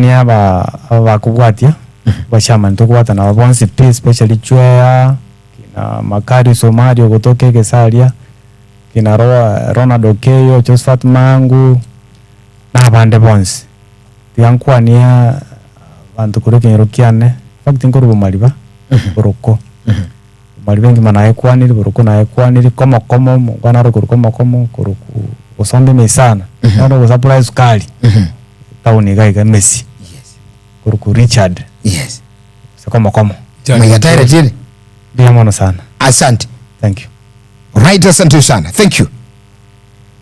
aba kubwatia bashama ntokwata na bonsi p especially chwea kina Makari Somario kutoke Kesalia kina Ronald Okeyo Josephat Mangu na abande bonsi tigankwa bantu kuri kinyirukiane fact ngoro maliba boroko malibengi mana ekwaniri boroko na ekwaniri komo mwana ro komo usombe mesana ndio kwa surprise kali tauni gaiga Messi kuruku Richard Yes. komo Mayataira jini. Bia mono sana. Asante. Thank you. Right, asante sana. Thank you.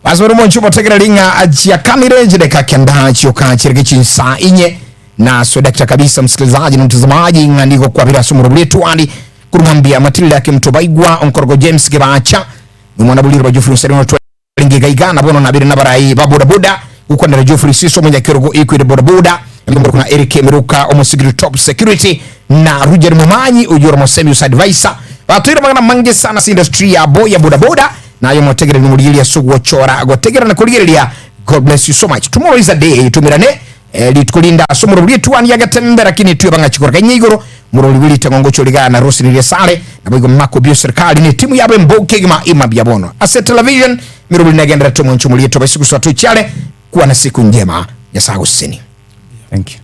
Bazoro moncho botegera linga ajia kamire jide kakenda chioka chirige chinsa inye na sodakta kabisa msikilizaji na mtazamaji ngandiko kwa bila sumuru letu wali kurumambia Matilda yake Mtobaigwa Onkorogo James Kibacha ni mwanabuliro ba Jofri Sereno tu lingi gaigana bono na biri nabarai baboda boda uko na Jofri Siso mwenye kirogo equity boda boda ngombo kuna Eric Miruka omosigiri top security na Roger Mumanyi ujoro mosemi advisor watuira magana mange sana si industry ya boya boda boda na ayo motegere ni mulili ya sugu chora gotegera na kuligeria. God bless you so much. Tomorrow is a day tumirane litukulinda sumuru bwetu wani yagatembe lakini tuyabanga chikora kanyigoro muroli wili tangongo choliga na Rosary Sale na bigo mako bio serikali ni timu yabe mboke gima ima biabono Asset Television mirubuli nagendera tomo nchumuli yetu basiku swatu chale kuwa na siku njema ya saa kusini. Thank you.